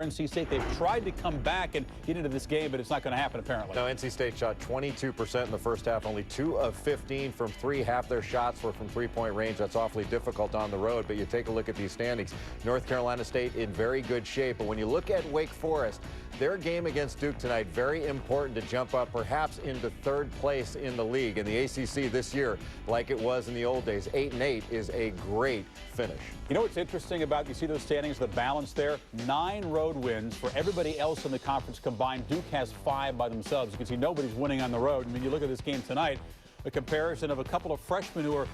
NC State, they've tried to come back and get into this game, but it's not going to happen, apparently. No, NC State shot 22% in the first half, only 2 of 15 from 3. Half their shots were from three-point range. That's awfully difficult on the road, but you take a look at these standings. North Carolina State in very good shape, but when you look at Wake Forest, their game against Duke tonight, very important to jump up perhaps into 3rd place in the league. In the ACC this year, like it was in the old days, 8-8 is a great finish. You know what's interesting about, you see those standings, the balance there? 9 road wins for everybody else in the conference combined. Duke has 5 by themselves. You can see nobody's winning on the road. I mean, you look at this game tonight, a comparison of a couple of freshmen who are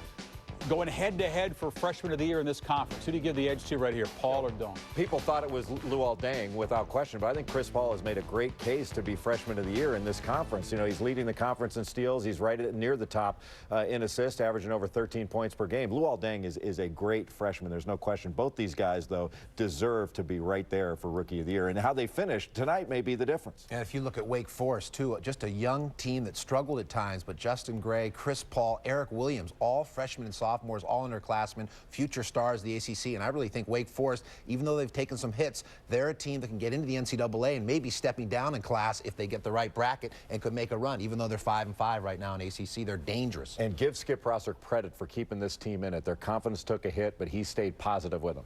going head-to-head for Freshman of the Year in this conference. Who do you give the edge to right here, Paul or Doan? People thought it was Luol Deng without question, but I think Chris Paul has made a great case to be Freshman of the Year in this conference. You know, he's leading the conference in steals. He's right near the top in assists, averaging over 13 points per game. Luol Deng is a great freshman. There's no question. Both these guys, though, deserve to be right there for Rookie of the Year. And how they finish tonight may be the difference. And if you look at Wake Forest, too, just a young team that struggled at times, but Justin Gray, Chris Paul, Eric Williams, all freshmen and sophomores, all underclassmen, future stars of the ACC. And I really think Wake Forest, even though they've taken some hits, they're a team that can get into the NCAA and maybe stepping down in class if they get the right bracket and could make a run. Even though they're 5-5 right now in ACC, they're dangerous. And give Skip Rosser credit for keeping this team in it. Their confidence took a hit, but he stayed positive with them.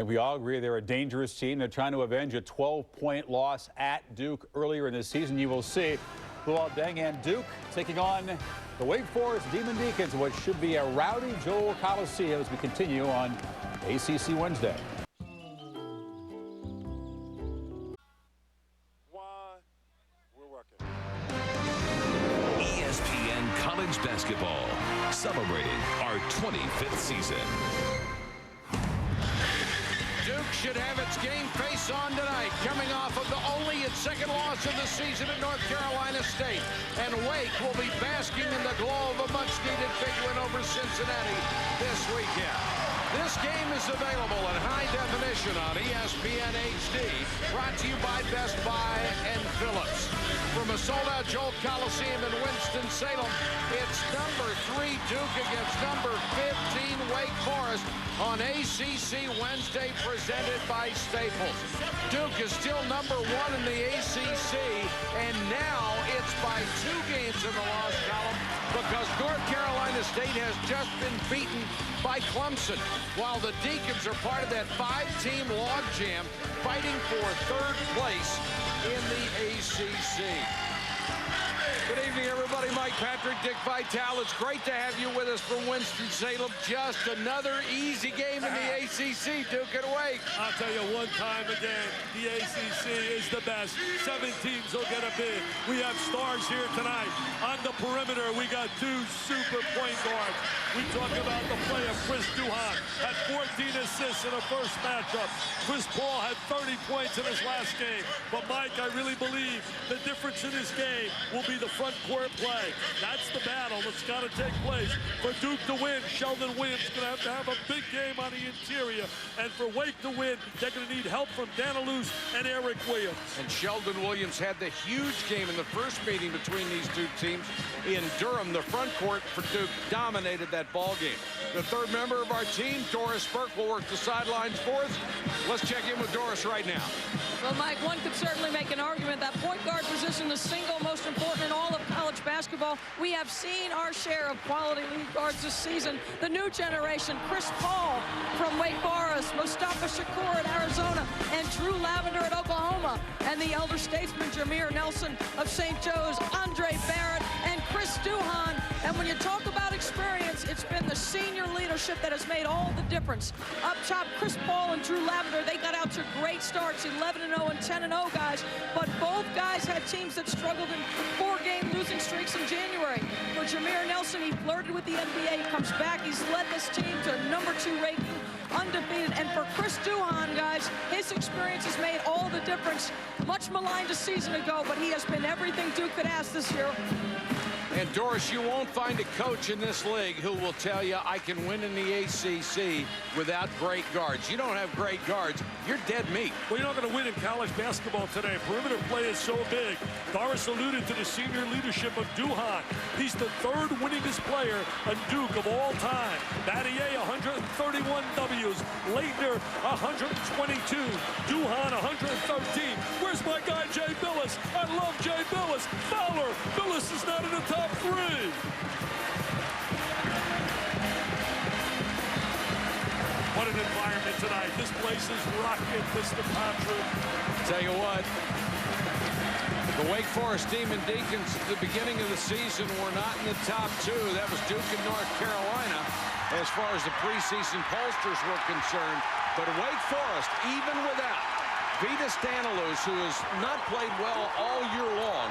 We all agree they're a dangerous team. They're trying to avenge a 12-point loss at Duke earlier in the season. You will see Luol Deng and Duke taking on the Wake Forest Demon Deacons, what should be a rowdy Joel Coliseum as we continue on ACC Wednesday. ESPN College Basketball, celebrating our 25th season. Duke should have its game face on tonight, coming off of only its 2nd loss of the season at North Carolina State. And Wake will be basking in the glow of a much-needed big win over Cincinnati this weekend. This game is available in high definition on ESPN HD, brought to you by Best Buy and Phillips. From a sold-out Joel Coliseum in Winston-Salem, it's number 3 Duke against number 15 Wake Forest on ACC Wednesday, presented by Staples. Duke is still number 1 in the ACC, and now it's by 2 games in the loss column because North Carolina State has just been beaten by Clemson, while the Deacons are part of that 5-team logjam fighting for 3rd place in the ACC. Good evening, everybody. Mike Patrick, Dick Vitale. It's great to have you with us from Winston-Salem. Just another easy game in the ACC. Duke and Wake. I'll tell you one time again, the ACC is the best. 7 teams will get a bid. We have stars here tonight. On the perimeter, we got 2 super point guards. We talk about the play of Chris Duhon. Had 14 assists in the first matchup. Chris Paul had 30 points in his last game. But, Mike, I really believe the difference in this game will be the front court play. That's the battle that's got to take place. For Duke to win, Shelden Williams is going to have a big game on the interior. And for Wake to win, they're going to need help from Danilus and Eric Williams. And Shelden Williams had the huge game in the first meeting between these 2 teams in Durham. The front court for Duke dominated that ball game. The 3rd member of our team, Doris Burke, will work the sidelines for us. Let's check in with Doris right now. Well, Mike, one could certainly make an argument that point guard position is the single most important in all of college basketball. We have seen our share of quality lead guards this season. The new generation, Chris Paul from Wake Forest, Mustafa Shakur at Arizona, and Drew Lavender at Oklahoma, and the elder statesman Jameer Nelson of St. Joe's, Andre Barrett, and Chris Duhon. And when you talk about experience, it's been the senior leadership that has made all the difference. Up top, Chris Paul and Drew Lavender, they got out to great starts, 11-0 and 10-0 guys, but both guys had teams that struggled in 4-game losing streaks in January. For Jameer Nelson, he flirted with the NBA, he comes back, he's led this team to a number 2 ranking, undefeated. And for Chris Duhon, guys, his experience has made all the difference. Much maligned a season ago, but he has been everything Duke could ask this year. And Doris, you won't find a coach in this league who will tell you I can win in the ACC without great guards. You don't have great guards, you're dead meat. Well, you're not going to win in college basketball today. Perimeter play is so big. Doris alluded to the senior leadership of Duhan. He's the third winningest player and Duke of all time. Battier, 131 W's. Leitner, 122. Duhan, 113. Where's my guy, Jay Billis? I love Jay Billis. Fowler. Billis is not in the top three. What an environment tonight. This place is rocking, Mr. Patrick. Tell you what, the Wake Forest team and Deacons at the beginning of the season were not in the top two. That was Duke and North Carolina as far as the preseason pollsters were concerned. But Wake Forest, even without Vita Stanilus, who has not played well all year long,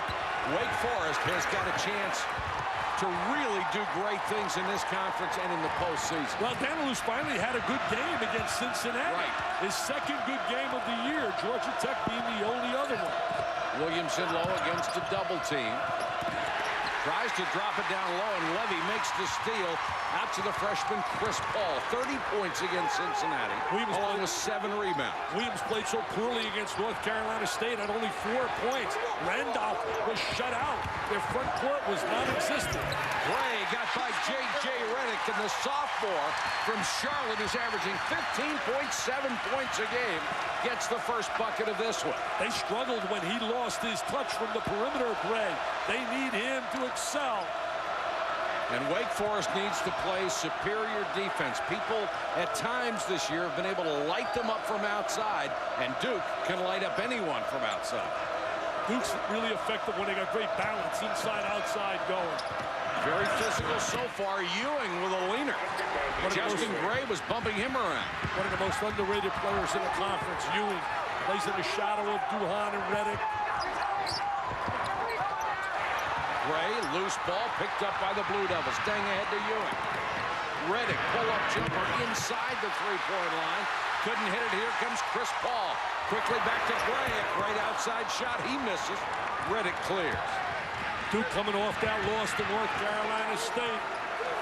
Wake Forest has got a chance to really do great things in this conference and in the postseason. Well, Stanilus finally had a good game against Cincinnati. Right. His second good game of the year. Georgia Tech being the only other one. Williamson low against a double team. Tries to drop it down low, and Levy makes the steal out to the freshman Chris Paul. 30 points against Cincinnati, along with 7 rebounds. Williams played so poorly against North Carolina State, had only 4 points. Randolph was shut out. Their front court was non-existent. Gray got by J.J. Redick, and the sophomore from Charlotte is averaging 15.7 points a game. Gets the first bucket of this one. They struggled when he lost his touch from the perimeter, Gray. They need him to excel. And Wake Forest needs to play superior defense. People at times this year have been able to light them up from outside, and Duke can light up anyone from outside. Duke's really effective when they got great balance inside, outside going. Very physical so far. Ewing with a leaner. Justin Gray was bumping him around. One of the most underrated players in the conference. Ewing plays in the shadow of Duhan and Redick. Gray, loose ball picked up by the Blue Devils. Staying ahead to Ewing. Redick, pull-up jumper inside the three-point line. Couldn't hit it. Here comes Chris Paul. Quickly back to Gray. A great outside shot. He misses. Redick clears. Duke coming off that loss to North Carolina State.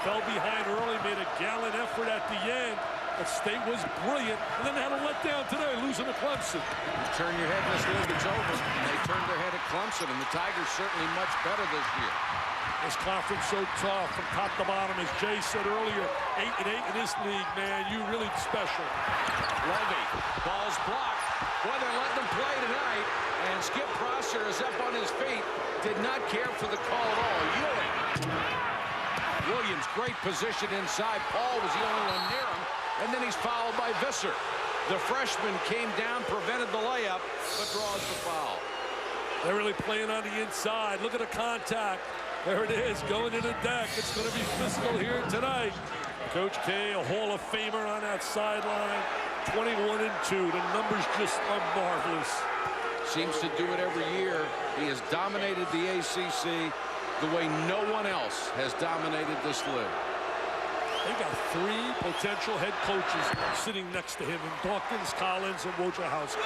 Fell behind early, made a gallant effort at the end. But State was brilliant, and then had a letdown today, losing to Clemson. You turn your head in this league, it's over. And they turned their head at Clemson, and the Tigers certainly much better this year. This conference so tough from top to bottom. As Jay said earlier, 8-8 in this league, man. You really special. Levy, ball's blocked. Boy, they're letting them play tonight. And Skip Prosser is up on his feet. Did not care for the call at all. Ewing. Williams, great position inside. Paul was the only one near him. And then he's fouled by Visser. The freshman came down, prevented the layup, but draws the foul. They're really playing on the inside. Look at the contact. There it is, going to the deck. It's going to be physical here tonight. Coach K, a Hall of Famer on that sideline. 21-2. The numbers just are marvelous. Seems to do it every year. He has dominated the ACC the way no one else has dominated this league. They got 3 potential head coaches sitting next to him in Dawkins, Collins, and Wojciechowski.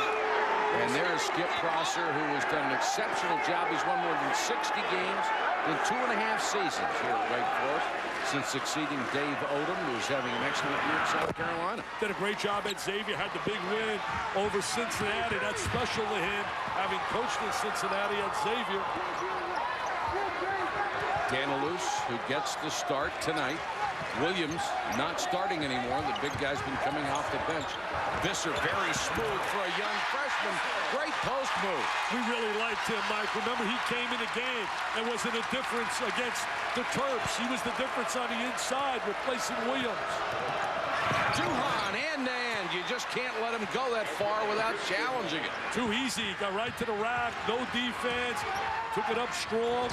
And there's Skip Prosser, who has done an exceptional job. He's won more than 60 games in 2.5 seasons here at Wake Forest since succeeding Dave Odom, who's having an excellent year in South Carolina. Did a great job at Xavier, had the big win over Cincinnati. That's special to him, having coached in Cincinnati at Xavier. Stanilus, who gets the start tonight. Williams not starting anymore. The big guy's been coming off the bench. Visser very smooth for a young freshman. Great post move. We really liked him, Mike. Remember, he came in the game and wasn't a difference against the Terps. He was the difference on the inside, replacing Williams. Duhan, end-to-end. You just can't let him go that far without challenging it. Too easy. Got right to the rack. No defense. Took it up strong.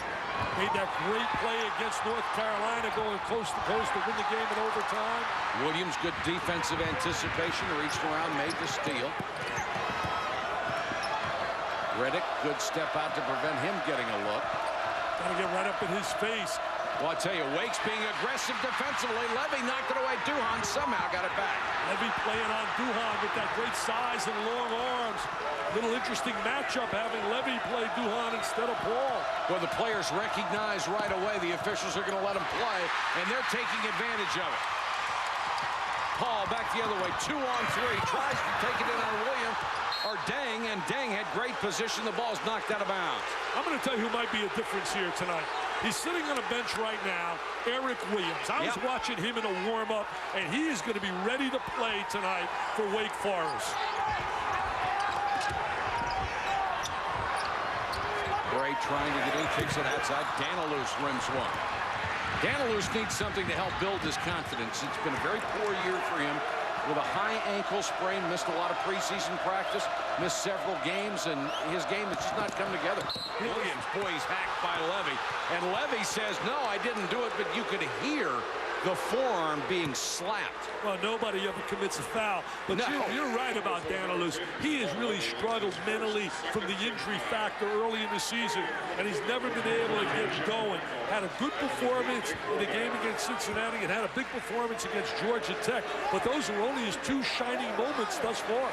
Made that great play against North Carolina, going coast to coast to win the game in overtime. Williams, good defensive anticipation. Reached around, made the steal. Redick, good step out to prevent him getting a look. Got to get right up in his face. Well, I tell you, Wake's being aggressive defensively. Levy knocked it away. Duhan somehow got it back. Levy playing on Duhan with that great size and long arms. Little interesting matchup having Levy play Duhan instead of Paul. Well, the players recognize right away the officials are going to let him play, and they're taking advantage of it. Paul back the other way, 2-on-3, tries to take it in on William, or Deng, and Deng had great position. The ball's knocked out of bounds. I'm going to tell you who might be a difference here tonight. He's sitting on a bench right now, Eric Williams. I was watching him in a warm-up, and he is going to be ready to play tonight for Wake Forest. Gray trying to get in, kicks it outside. Danilus rims one. Danilus needs something to help build his confidence. It's been a very poor year for him with a high ankle sprain, missed a lot of preseason practice, missed several games, and his game has just not come together. Williams, boy, he's hacked by Levy. And Levy says, no, I didn't do it, but you could hear the forearm being slapped. Well, nobody ever commits a foul. But no. You're right about Danilus. He has really struggled mentally from the injury factor early in the season, and he's never been able to get going. Had a good performance in the game against Cincinnati and had a big performance against Georgia Tech, but those are only his two shining moments thus far.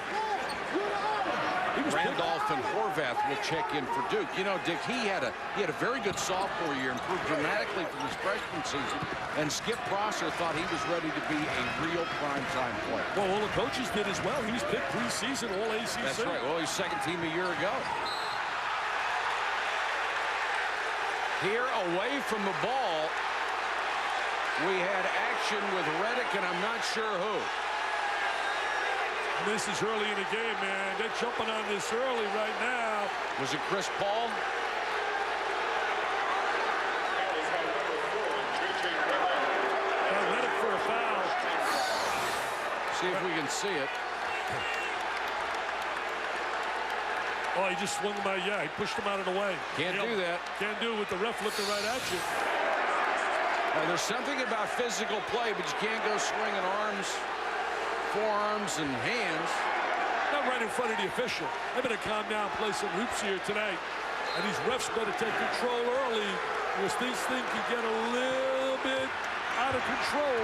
Randolph and Horvath will check in for Duke. You know, Dick, he had a very good sophomore year, improved dramatically from his freshman season, and Skip Prosser thought he was ready to be a real primetime player. Well, all the coaches did as well. He was picked preseason All ACC. That's right. Well, he's second team a year ago. Here, away from the ball, we had action with Redick, and I'm not sure who. This is early in the game, man. They're jumping on this early right now. Was it Chris Paul? Redick for a foul. See if we can see it. Oh, he just swung by, he pushed him out of the way. Can't do that. Can't do it with the ref looking right at you. Now, there's something about physical play, but you can't go swinging arms, forearms, and hands. Not right in front of the official. They better calm down, play some hoops here tonight. And these refs better take control early, because these things can get a little bit out of control.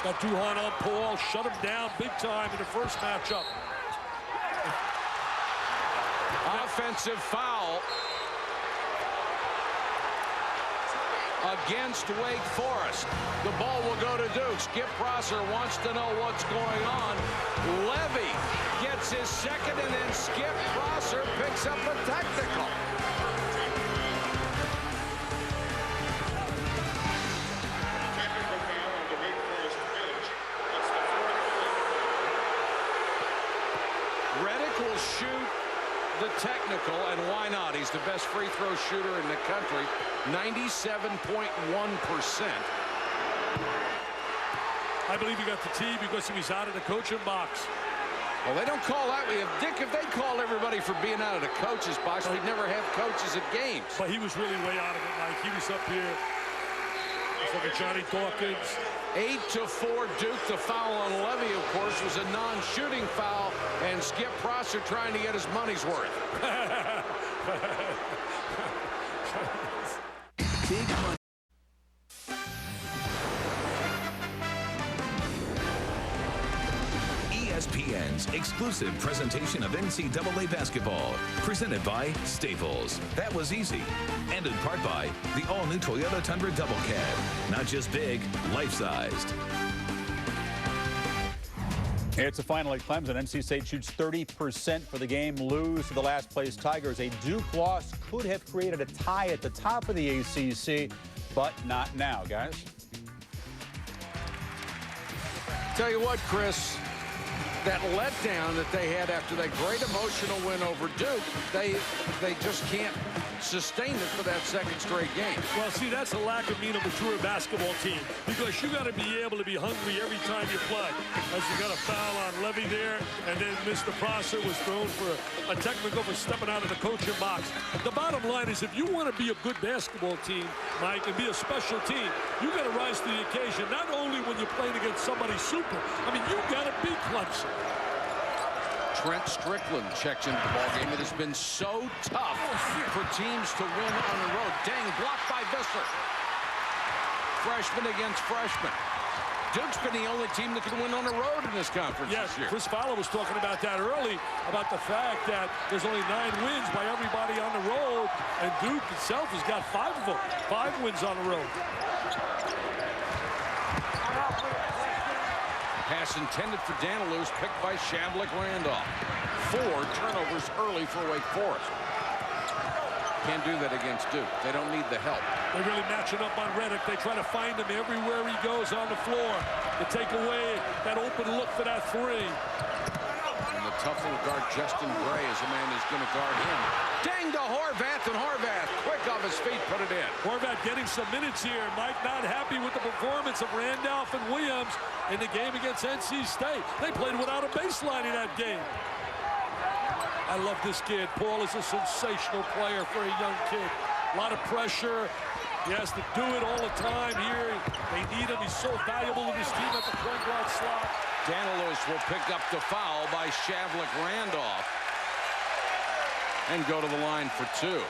Got Duhan on Paul, shut him down big time in the first matchup. Offensive foul against Wake Forest. The ball will go to Duke. Skip Prosser wants to know what's going on. Levy gets his second, and then Skip Prosser picks up a technical. Redick will shoot the technical, and why not? He's the best free throw shooter in the country, 97.1%. I believe he got the tee because he was out of the coaching box. Well, they don't call that. Dick, if they call everybody for being out of the coach's box, we'd never have coaches at games. But he was really way out of it, Mike. He was up here. It's like a Johnny Dawkins. 8-4 Duke. The foul on Levy, of course, was a non-shooting foul, and Skip Prosser trying to get his money's worth. Big money. ESPN's exclusive presentation of NCAA basketball, presented by Staples. That was easy. And in part by the all-new Toyota Tundra Double Cab. Not just big, life-sized. It's a final at Clemson. NC State shoots 30% for the game, lose to the last-place Tigers. A Duke loss could have created a tie at the top of the ACC, but not now, guys. Tell you what, Chris, that letdown that they had after that great emotional win over Duke, they just can't sustain it for that second straight game. Well, see, that's a lack of being a mature basketball team, because you got to be able to be hungry every time you play. As you got a foul on Levy there, and then Mr. Prosser was thrown for a technical for stepping out of the coaching box. The bottom line is, if you want to be a good basketball team, Mike, and be a special team, you got to rise to the occasion, not only when you're playing against somebody super. I mean, you got to beat Clemson. Trent Strickland checks into the ballgame. It has been so tough for teams to win on the road. Dang, blocked by Visser. Freshman against freshman. Duke's been the only team that can win on the road in this conference this year. Chris Fowler was talking about that early, about the fact that there's only 9 wins by everybody on the road, and Duke itself has got 5 of them. 5 wins on the road. Pass intended for Danilus, picked by Shavlik Randolph. 4 turnovers early for Wake Forest. Can't do that against Duke. They don't need the help. They're really matching up on Redick. They try to find him everywhere he goes on the floor to take away that open look for that 3. And the tough little guard, Justin Gray, is a man who's going to guard him. Dang to Horvath, and Horvath, quick off his feet, put it in. Horvath getting some minutes here. Mike not happy with the performance of Randolph and Williams in the game against NC State. They played without a baseline in that game. I love this kid. Paul is a sensational player for a young kid. A lot of pressure. He has to do it all the time here. They need him. He's so valuable to this team at the point guard slot. Danilus will pick up the foul by Shavlik Randolph and go to the line for 2.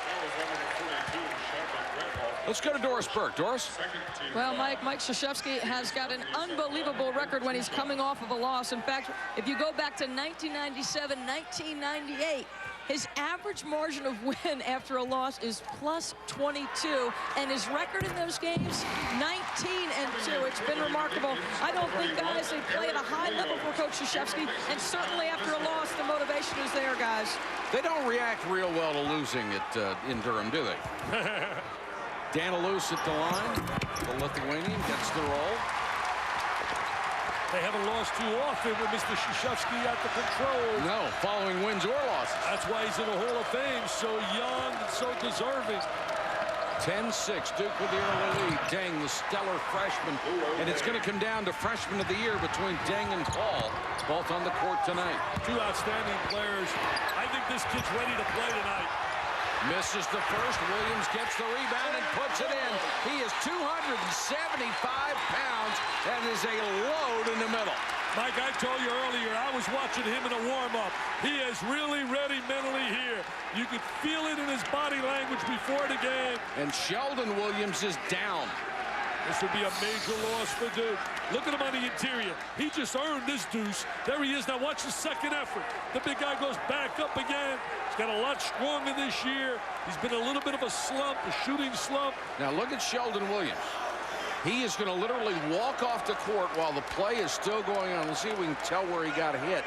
Let's go to Doris Burke. Doris? Well, Mike Krzyzewski has got an unbelievable record when he's coming off of a loss. In fact, if you go back to 1997, 1998, his average margin of win after a loss is +22, and his record in those games, 19-2. It's been remarkable. I don't think, guys, they play at a high level for Coach Krzyzewski, and certainly after a loss, the motivation is there, guys. They don't react real well to losing in Durham, do they? Danilus at the line. The Lithuanian gets the roll. They haven't lost too often with Mr. Krzyzewski at the control. No, following wins or losses. That's why he's in the Hall of Fame, so young and so deserving. 10-6, Duke with the early lead. Deng, the stellar freshman. And it's going to come down to freshman of the year between Deng and Paul, both on the court tonight. 2 outstanding players. I think this kid's ready to play tonight. Misses the first. Williams gets the rebound and puts it in. He is 275 pounds and is a load in the middle. Mike, I told you earlier, I was watching him in a warm-up. He is really ready mentally here. You could feel it in his body language before the game. And Shelden Williams is down. This would be a major loss for Duke. Look at him on the interior. He just earned this deuce. There he is. Now watch the second effort. The big guy goes back up again. He's got a lot stronger this year. He's been a little bit of a slump, a shooting slump. Now look at Shelden Williams. He is going to literally walk off the court while the play is still going on. Let's see if we can tell where he got hit.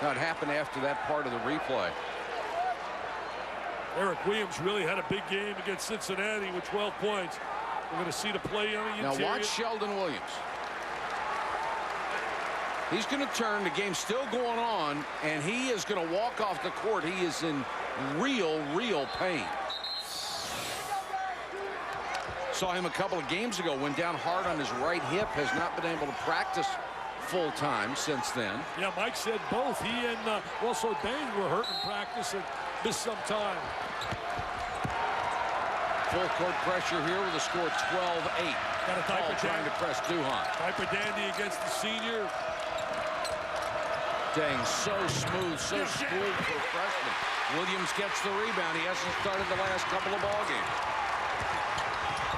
Now it happened after that part of the replay. Eric Williams really had a big game against Cincinnati with 12 points. We're going to see the play on the interior. Now watch Shelden Williams. He's going to turn. The game's still going on, and he is going to walk off the court. He is in real pain. Saw him a couple of games ago. Went down hard on his right hip. Has not been able to practice full time since then. Yeah, Mike said both. He and also Deng were hurt in practice and missed some time. Full court pressure here with a score 12-8. Got a Paul trying to press Duhon. Piper Dandy against the senior. Dang, so smooth for a freshman. Williams gets the rebound. He hasn't started the last couple of ball games.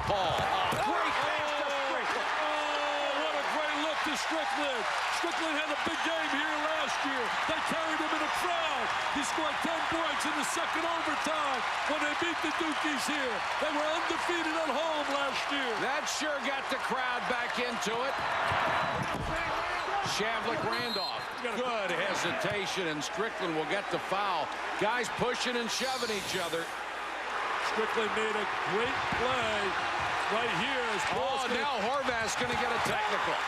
Paul. Great pass to Strickland. Oh, what a great look to Strickland. Strickland had a big game here last year. They carried him in a crowd. He scored 10 points in the second overtime when they beat the Dukies here. They were undefeated at home last year. That sure got the crowd back into it. Shavlik Randolph. Good hesitation, and Strickland will get the foul. Guys pushing and shoving each other. Strickland made a great play right here. As now Horvath's going to get a technical.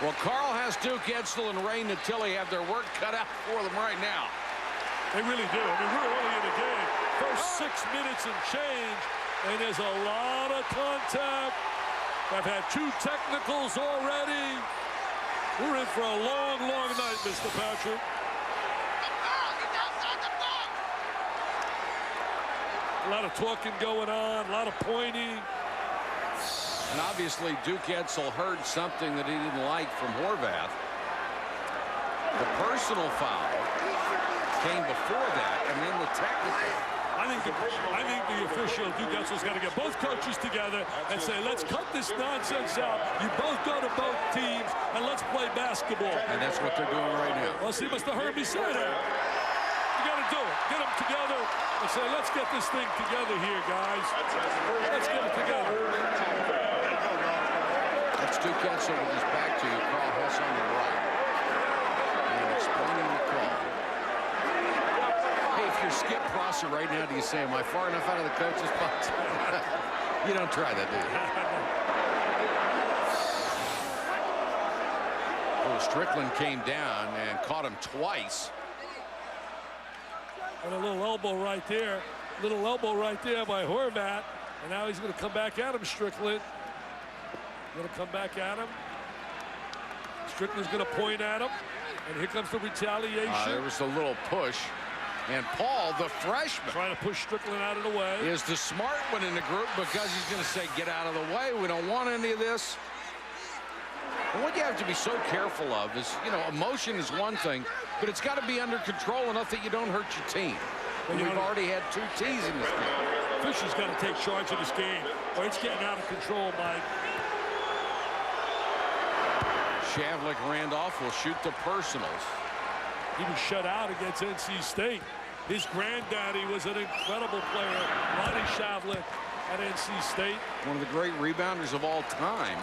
Well, Carl has Duke Edsel and Ray Natilli have their work cut out for them right now. They really do. I mean, we're early in the game. First 6 minutes and change, and there's a lot of contact. I've had 2 technicals already. We're in for a long, long night, Mr. Patrick. A lot of talking going on, a lot of pointing. And obviously Duke Edsel heard something that he didn't like from Horvath. The personal foul came before that, and then the technical. I think the official, Duke Edsel's got to get both coaches together and say, let's cut this nonsense out. You both go to both teams, and let's play basketball. And that's what they're doing right now. Well, see, must have heard me say that. You got to do it. Get them together and say, let's get this thing together here, guys. Let's get it together. That's Duke Edsel with his back to you. Carl Hess on the right. And explaining the call. Hey, if you're Skip Prosser right now, do you say, am I far enough out of the coach's box? You don't try that, do you? Well, Strickland came down and caught him twice. And a little elbow right there. Little elbow right there by Horvath. And now he's going to come back at him, Strickland. Going to come back at him. Strickland's going to point at him. And here comes the retaliation. There was a little push. And Paul, the freshman, trying to push Strickland out of the way, is the smart one in the group because he's going to say, get out of the way. We don't want any of this. And what you have to be so careful of is, you know, emotion is one thing, but it's got to be under control enough that you don't hurt your team. And we've already had 2 tees in this game. Fisher's got to take charge of this game, or it's getting out of control, Mike. Shavlik Randolph will shoot the personals. He was shut out against NC State. His granddaddy was an incredible player, Ronnie Shavlik at NC State. One of the great rebounders of all time.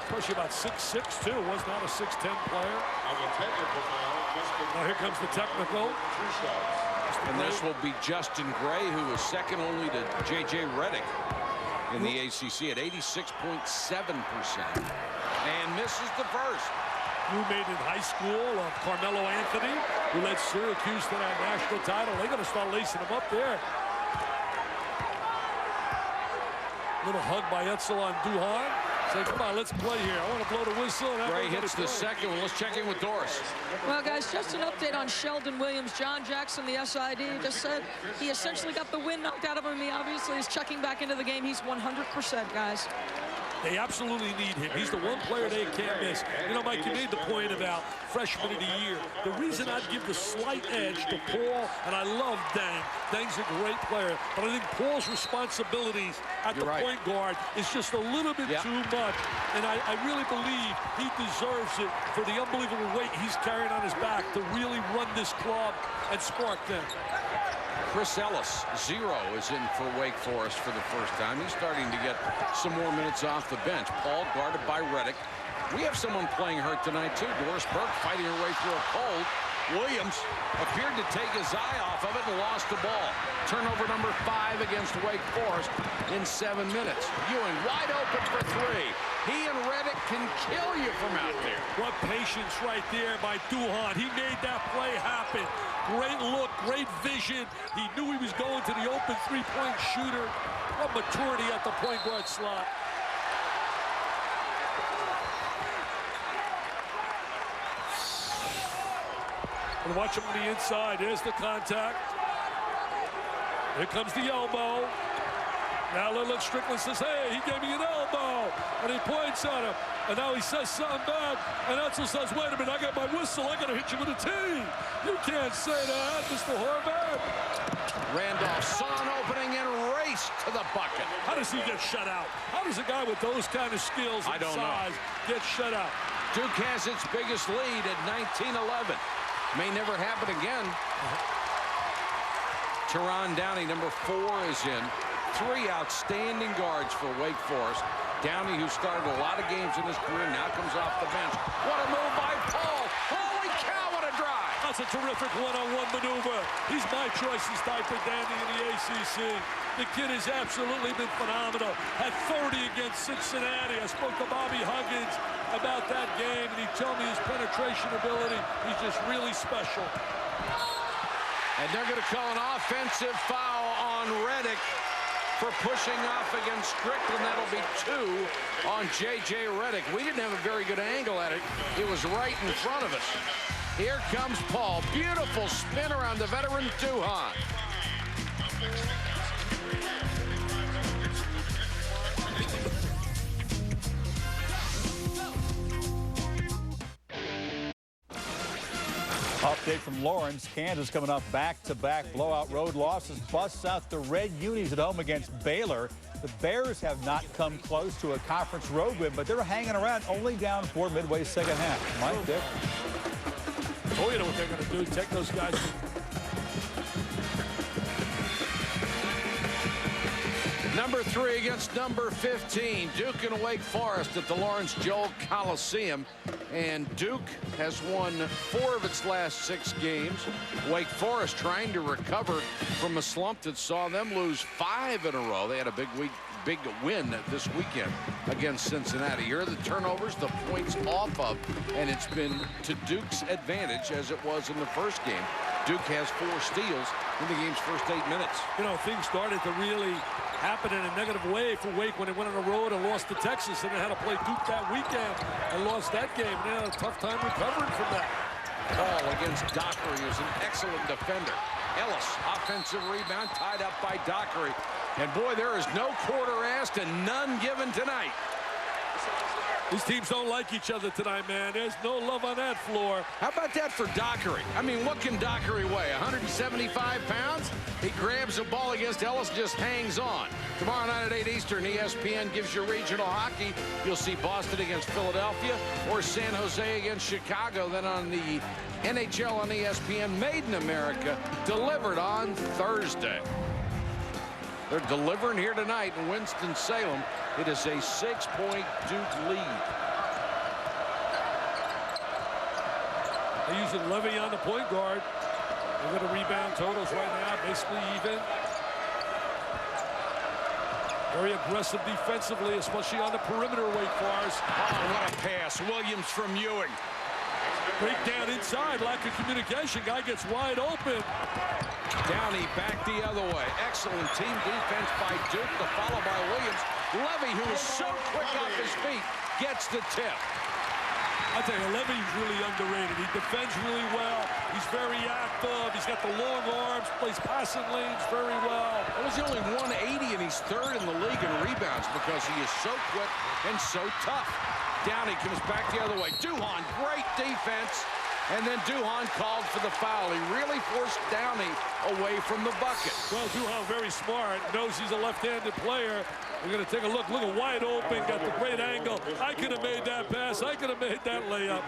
Especially about 6'6", too. Was not a 6'10" player. Now here comes the technical. And this will be Justin Gray, who is second only to J.J. Redick in the ACC at 86.7%. And misses the first. Roommate in high school of Carmelo Anthony, who led Syracuse to that national title. They're going to start lacing him up there. Little hug by Edsel on Duhan. Say, come on, let's play here. I want to blow the whistle. Gray hits the second one. Let's check in with Doris. Well, guys, just an update on Shelden Williams. John Jackson, the SID, just said he essentially got the wind knocked out of him. He obviously is checking back into the game. He's 100%, guys. They absolutely need him. He's the one player they can't miss. You know, Mike, you made the point about freshman of the year. The reason I'd give the slight edge to Paul, and I love Dang. Dang's a great player, but I think Paul's responsibilities at the point guard is just a little bit too much. And I really believe he deserves it for the unbelievable weight he's carrying on his back to really run this club and spark them. Chris Ellis, 0, is in for Wake Forest for the first time. He's starting to get some more minutes off the bench. Paul guarded by Redick. We have someone playing hurt tonight, too. Doris Burke fighting her way through a cold. Williams appeared to take his eye off of it and lost the ball. Turnover number 5 against Wake Forest in 7 minutes. Ewing wide open for 3. He and Redick can kill you from out there. What patience right there by Duhan. He made that play happen. Great look, great vision. He knew he was going to the open three-point shooter. What maturity at the point guard slot. And watch him on the inside. There's the contact. Here comes the elbow. Now look, Strickland says, hey, he gave me an elbow. And he points at him. And now he says something bad. And Edsel says, wait a minute, I got my whistle. I got to hit you with a tee. You can't say that, Mr. Horvath. Randolph saw an opening and raced to the bucket. How does he get shut out? How does a guy with those kind of skills and size get shut out? Duke has its biggest lead at 19-11. May never happen again. Teron Downey, number 4, is in. 3 outstanding guards for Wake Forest. Downey, who started a lot of games in his career, now comes off the bench. What a move by Paul. Holy cow, what a drive. That's a terrific one-on-one maneuver. He's my choices type of dandy in the ACC. The kid has absolutely been phenomenal. Had 30 against Cincinnati. I spoke to Bobby Huggins about that game, and he told me his penetration ability. He's just really special. And they're going to call an offensive foul on Redick for pushing off against Strickland. That'll be 2 on J.J. Redick. We didn't have a very good angle at it. It was right in front of us. Here comes Paul. Beautiful spin around the veteran Duhan. Update from Lawrence. Kansas coming off back-to-back blowout road losses. Busts out the Red Unis at home against Baylor. The Bears have not come close to a conference road win, but they're hanging around, only down 4 midway second half. Mike, Dick. Oh, you know what they're going to do? Take those guys. Number 3 against number 15. Duke and Wake Forest at the Lawrence Joel Coliseum. And Duke has won 4 of its last 6 games. Wake Forest trying to recover from a slump that saw them lose 5 in a row. They had a big win this weekend against Cincinnati. Here are the turnovers, the points off of, and it's been to Duke's advantage as it was in the first game. Duke has 4 steals in the game's first 8 minutes. You know, things started to really happen in a negative way for Wake when they went on the road and lost to Texas, and they had to play Duke that weekend and lost that game. They had a tough time recovering from that. Ball against Dockery, who's an excellent defender. Ellis, offensive rebound, tied up by Dockery. And boy, there is no quarter asked and none given tonight. These teams don't like each other tonight, man. There's no love on that floor. How about that for Dockery? I mean, what can Dockery weigh? 175 pounds? He grabs the ball against Ellis, just hangs on. Tomorrow night at 8 Eastern, ESPN gives you regional hockey. You'll see Boston against Philadelphia or San Jose against Chicago. Then on the NHL on ESPN, Made in America, delivered on Thursday. They're delivering here tonight in Winston-Salem. It is a 6-point Duke lead. They're using Levy on the point guard. Look at the rebound totals right now, basically even. Very aggressive defensively, especially on the perimeter, Wake Forest. Oh, what a pass. Williams from Ewing. Break down inside, lack of communication. Guy gets wide open. Downey back the other way. Excellent team defense by Duke, to follow by Williams. Levy, who is so quick off his feet, gets the tip. I tell you, Levy's really underrated. He defends really well. He's very active. He's got the long arms, plays passing lanes very well. It was only 180, and he's 3rd in the league in rebounds because he is so quick and so tough. Downey comes back the other way. Duhon, great defense. And then Duhon called for the foul. He really forced Downey away from the bucket. Well, Duhon very smart, knows he's a left-handed player. We're going to take a look. Look at wide open, got the great angle. I could have made that pass. I could have made that layup.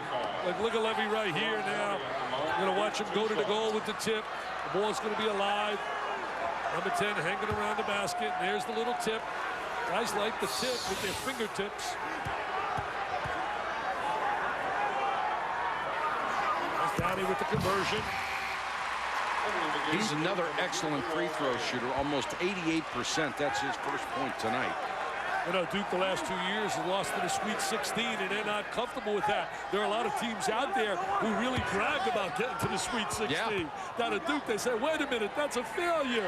Like, look at Levy right here now. We're going to watch him go to the goal with the tip. The ball's going to be alive. Number 10 hanging around the basket. And there's the little tip. Guys like the tip with their fingertips. Downey with the conversion. He's another excellent free throw shooter, almost 88%. That's his first point tonight. You know, Duke the last 2 years has lost to the Sweet 16, and they're not comfortable with that. There are a lot of teams out there who really brag about getting to the Sweet 16. Yeah. Down at Duke, they say, wait a minute, that's a failure.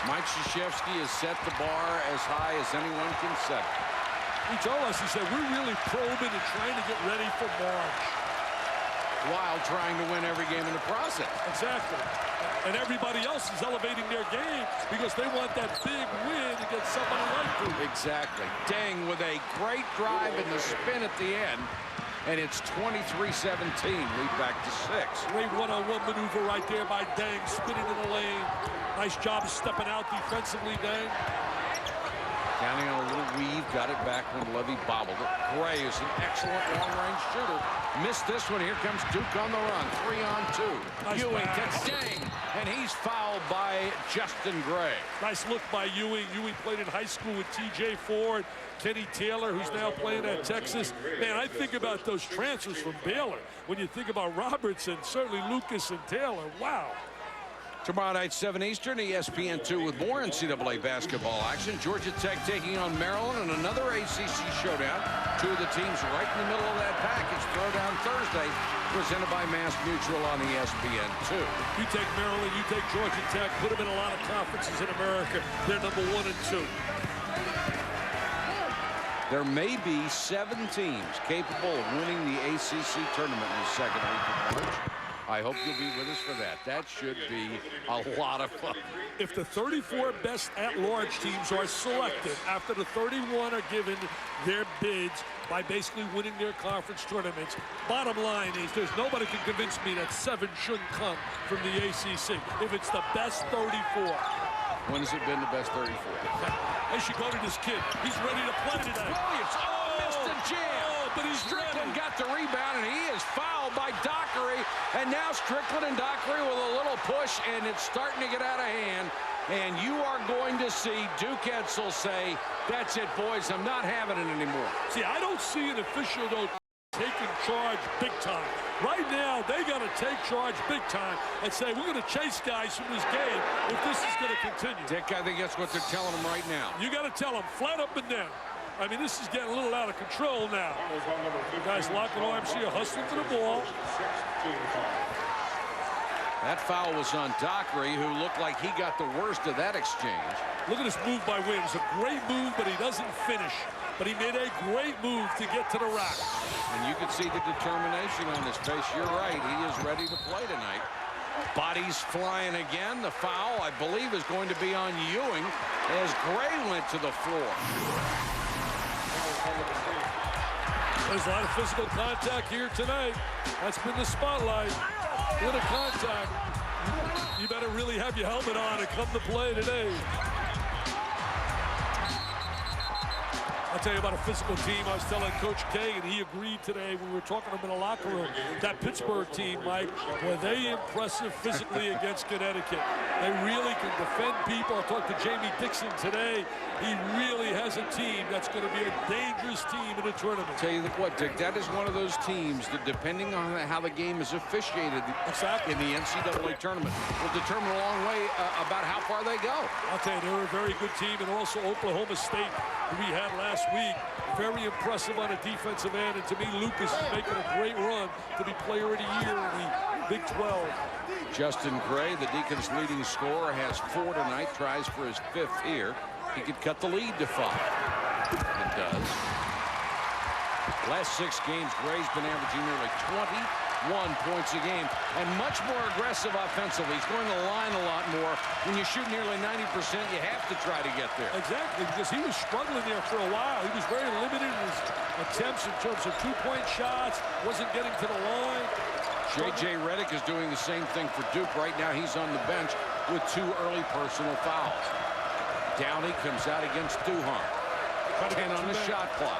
Mike Krzyzewski has set the bar as high as anyone can set it. He told us, he said, we're really probing and trying to get ready for March. While trying to win every game in the process. Exactly. And everybody else is elevating their game because they want that big win against somebody like Duke. Exactly. Deng with a great drive and the spin at the end. And it's 23-17, lead back to 6. Great one-on-one maneuver right there by Deng, spinning in the lane. Nice job of stepping out defensively, Deng. Counting on a little weave, got it back when Levy bobbled it. Gray is an excellent long-range shooter. Missed this one. Here comes Duke on the run. 3-on-2. Nice Ewing pass. gets Deng, and he's fouled by Justin Gray. Nice look by Ewing. Ewing played in high school with T.J. Ford, Kenny Taylor, who's now playing at Texas. Man, I think about those transfers from Baylor. When you think about Robertson, certainly Lucas and Taylor. Wow. Tomorrow night, 7 Eastern, ESPN2 with more NCAA basketball action. Georgia Tech taking on Maryland and another ACC showdown. 2 of the teams right in the middle of that package. Throwdown Thursday, presented by Mass Mutual on ESPN2. You take Maryland, you take Georgia Tech, put them in a lot of conferences in America. They're number 1 and 2. There may be 7 teams capable of winning the ACC tournament in the second week of March. I hope you'll be with us for that. That should be a lot of fun. If the 34 best at-large teams are selected after the 31 are given their bids by basically winning their conference tournaments, bottom line is there's nobody can convince me that 7 shouldn't come from the ACC. If it's the best 34. When has it been the best 34? They should go to this kid. He's ready to play today. Williams, missed the jam. But he's Strickland ready. got the rebound, and he is fouled by Dockery. And now Strickland and Dockery with a little push, and it's starting to get out of hand. And you are going to see Duke Edsel say, that's it, boys, I'm not having it anymore. See, I don't see an official, though, taking charge big time. Right now, they got to take charge big time and say, we're going to chase guys from this game if this is going to continue. Dick, I think that's what they're telling them right now. You got to tell them flat up and down. I mean, this is getting a little out of control now. You guys locking arms here, hustling for the ball. That foul was on Dockery, who looked like he got the worst of that exchange. Look at this move by Williams. A great move, but he doesn't finish. But he made a great move to get to the rack. And you can see the determination on his face. You're right. He is ready to play tonight. Bodies flying again. The foul, I believe, is going to be on Ewing as Gray went to the floor. There's a lot of physical contact here tonight. That's been the spotlight. What a contact. You better really have your helmet on and come to play today. I'll tell you about a physical team. I was telling Coach K, and he agreed today when we were talking to him in the locker room. That Pittsburgh team, Mike, were they impressive physically against Connecticut? They really can defend people. I talked to Jamie Dixon today. He really has a team that's going to be a dangerous team in the tournament. Tell you what, Dick, that is one of those teams that, depending on how the game is officiated in the NCAA tournament, will determine a long way about how far they go. I'll tell you, they're a very good team, and also Oklahoma State, who we had last week, very impressive on a defensive end. And to me, Lucas is making a great run to be player of the year in the Big 12. Justin Gray, the Deacons' leading scorer, has 4 tonight, tries for his 5th here. He could cut the lead to 5. It does. Last 6 games, Gray's been averaging nearly 21 points a game and much more aggressive offensively. He's going to the line a lot more. When you shoot nearly 90%, you have to try to get there. Exactly, because he was struggling there for a while. He was very limited in his attempts in terms of 2-point shots, wasn't getting to the line. J.J. Redick is doing the same thing for Duke. Right now, he's on the bench with 2 early personal fouls. Downey comes out against Duhon. 10 on the shot clock.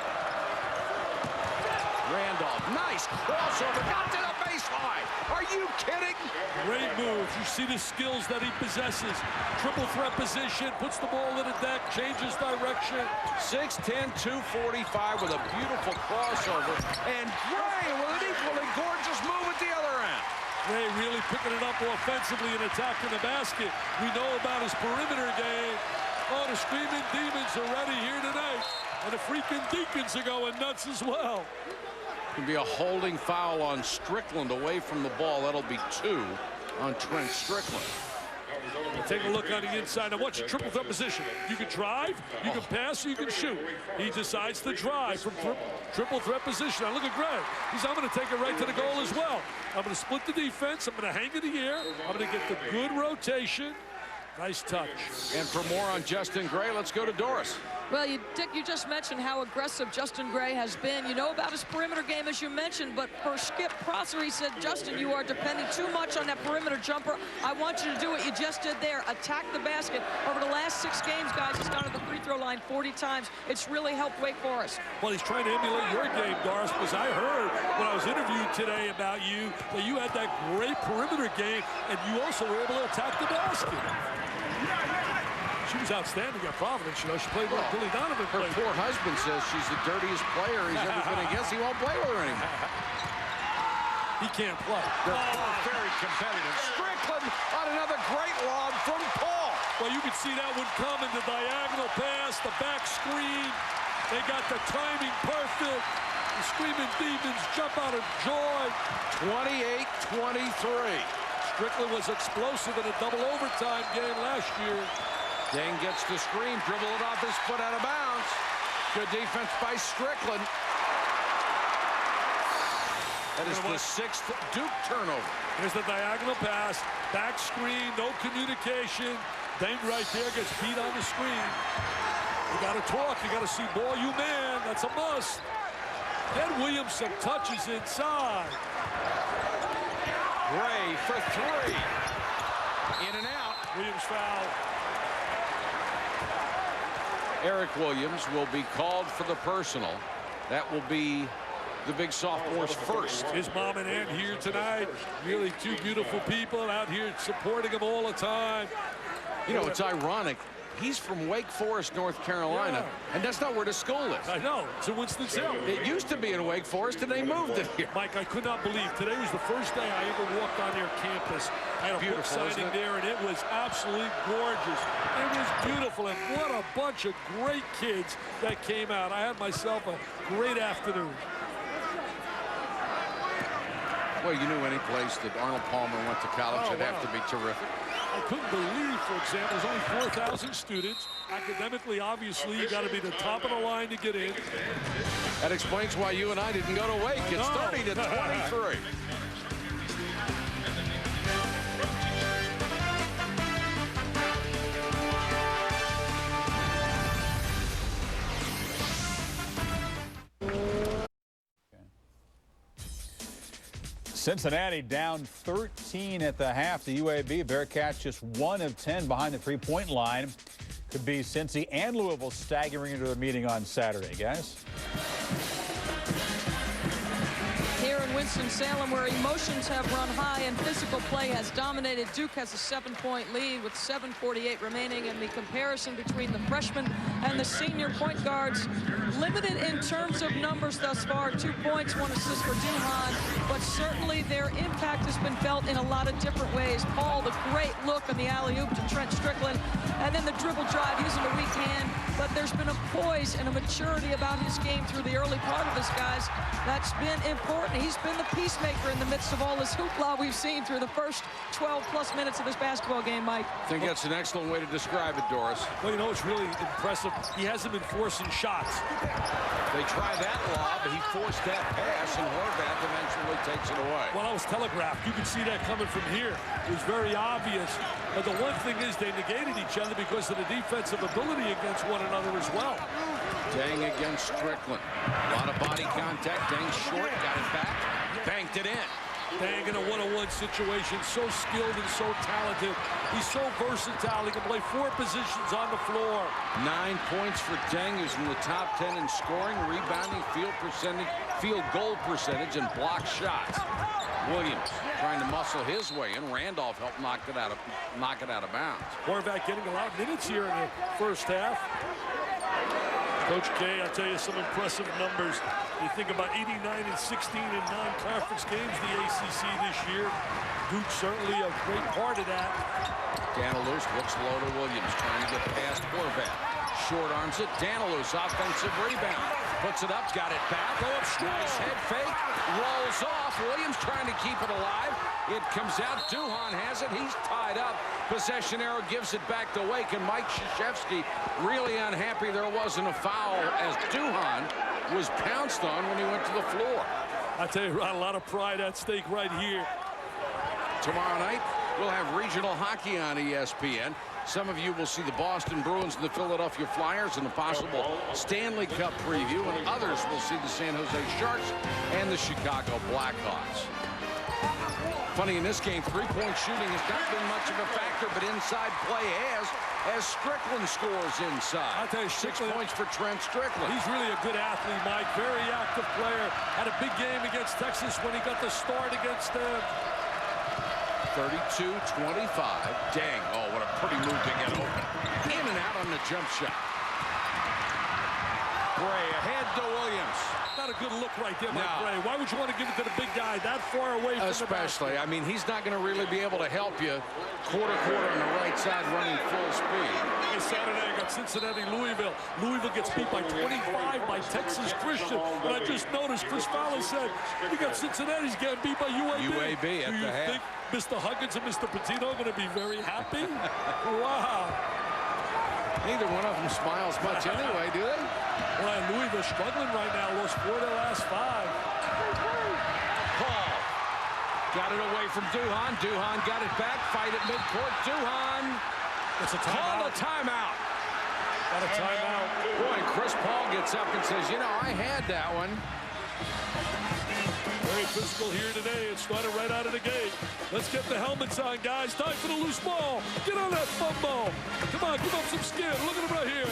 Randolph, nice crossover, got to the baseline. Are you kidding? Great move. You see the skills that he possesses. Triple threat position, puts the ball in the deck, changes direction. 6'10", 245 with a beautiful crossover. And Gray with an equally gorgeous move at the other end. Gray really picking it up offensively and attacking the basket. We know about his perimeter game. Oh, the Screaming Demons are ready here tonight. And the freaking Deacons are going nuts as well. It'll be a holding foul on Strickland away from the ball. That'll be 2 on Trent Strickland. Take a look on the inside. Now watch the triple threat position. You can drive, you can pass, or you can shoot. He decides to drive from triple threat position. Now look at Gray. I'm going to take it right to the goal as well. I'm going to split the defense. I'm going to hang in the air. I'm going to get the good rotation. Nice touch. And for more on Justin Gray, let's go to Doris. Well, Dick, you just mentioned how aggressive Justin Gray has been. You know about his perimeter game, as you mentioned, but for Skip Prosser, he said, Justin, you are depending too much on that perimeter jumper. I want you to do what you just did there, attack the basket. Over the last 6 games, guys, he's gone to the free throw line 40 times. It's really helped Wake Forest. Well, he's trying to emulate your game, Doris, because I heard when I was interviewed today about you that you had that great perimeter game, and you also were able to attack the basket. She was outstanding at Providence. You know, she played well. Billy Donovan Her played. poor husband says she's the dirtiest player he's ever been against. He won't play with her anymore. He can't play. They're very competitive. Strickland on another great lob from Paul. Well, you can see that one coming. The diagonal pass, the back screen. They got the timing perfect. The Screaming Demons jump out of joy. 28-23. Strickland was explosive in a double overtime game last year. Dane gets the screen, dribble it off his foot out of bounds. Good defense by Strickland. That is the 6th Duke turnover. Here's the diagonal pass. Back screen, no communication. Deng right there gets beat on the screen. You got to talk. You got to see ball, you man. That's a must. Then Williams some touches inside. Gray for 3. In and out. Williams foul. Eric Williams will be called for the personal. That will be the big sophomore's first. His mom and aunt here tonight. Really two beautiful people out here supporting him all the time. You know, it's ironic. He's from Wake Forest, North Carolina, and that's not where the school is. I know. It's in Winston-Salem. It used to be in Wake Forest, and they moved it here. Mike, I could not believe today was the first day I ever walked on their campus. I had a book signing there, and it was absolutely gorgeous. It was beautiful, and what a bunch of great kids that came out. I had myself a great afternoon. Well, you knew any place that Arnold Palmer went to college would have to be terrific. I couldn't believe, for example, there's only 4,000 students. Academically, obviously, you got to be the top of the line to get in. That explains why you and I didn't go to Wake. It's 30-23. Cincinnati down 13 at the half to UAB. Bearcats just 1 of 10 behind the three-point line. Could be Cincy and Louisville staggering into the meeting on Saturday, guys. Here in Winston-Salem, where emotions have run high and physical play has dominated, Duke has a 7-point lead with 7:48 remaining, and the comparison between the freshmen and the senior point guards limited in terms of numbers thus far. 2 points, 1 assist for Duhan, but certainly their impact has been felt in a lot of different ways. Paul, the great look on the alley-oop to Trent Strickland, and then the dribble drive using the weak hand, but there's been a poise and a maturity about his game through the early part of this, guys. That's been important. He's been the peacemaker in the midst of all this hoopla we've seen through the first 12+ minutes of this basketball game, Mike. I think that's an excellent way to describe it, Doris. Well, you know, it's really impressive. He hasn't been forcing shots. They try that lob, but he forced that pass, and Horvath eventually takes it away. Well, I was telegraphed. You could see that coming from here. It was very obvious. But the one thing is they negated each other because of the defensive ability against one another as well. Deng against Strickland. A lot of body contact. Deng short, got it back, banked it in. Deng in a one-on-one situation, so skilled and so talented. He's so versatile. He can play 4 positions on the floor. 9 points for Deng, who's in the top 10 in scoring, rebounding, field goal percentage, and block shots. Williams trying to muscle his way in. Randolph helped knock it out of bounds. Horvath getting a lot of minutes here in the first half. Coach K, I'll tell you some impressive numbers. You think about 89-16 in non-conference games, the ACC this year. Duke certainly a great part of that. Danilus looks low to Williams, trying to get past Horvath. Short arms it. Danilus, offensive rebound. Puts it up, got it back. Nice head fake. Rolls off. Williams trying to keep it alive. It comes out. Duhan has it. He's tied up. Possession arrow gives it back to Wake, and Mike Krzyzewski really unhappy there wasn't a foul as Duhan was pounced on when he went to the floor. I tell you, a lot of pride at stake right here. Tomorrow night, we'll have regional hockey on ESPN. Some of you will see the Boston Bruins and the Philadelphia Flyers in a possible Stanley Cup preview, and others will see the San Jose Sharks and the Chicago Blackhawks. Funny, in this game, three-point shooting has not been much of a factor, but inside play has, as Strickland scores inside. I'll tell you, 6 points for Trent Strickland. He's really a good athlete, Mike. Very active player. Had a big game against Texas when he got the start against them. 32-25. Deng. Oh, what a pretty move to get open. In and out on the jump shot. Gray ahead to Williams. Not a good look right there, Mike Gray. Why would you want to give it to the big guy that far away from the basket? Especially, I mean, he's not going to really be able to help you quarter on the right side running full speed. Hey, Saturday, I got Cincinnati, Louisville. Louisville gets beat by 25 by Texas Christian. And I just noticed Chris Fowler said, we got Cincinnati's getting beat by UAB. UAB at the half. Think Mr. Huggins and Mr. Patino are going to be very happy? Wow. Neither one of them smiles much anyway, do they? Well, Louisville struggling right now. Lost 4 of their last 5. Paul Got it away from Duhan. Duhan got it back. Fight at midcourt. Duhan. It's a timeout. Call the timeout. Got a timeout. Boy, and Chris Paul gets up and says, you know, I had that one. Very physical here today. It started right out of the gate. Let's get the helmets on, guys. Time for the loose ball. Get on that bum ball. Come on, give up some skin. Look at him right here.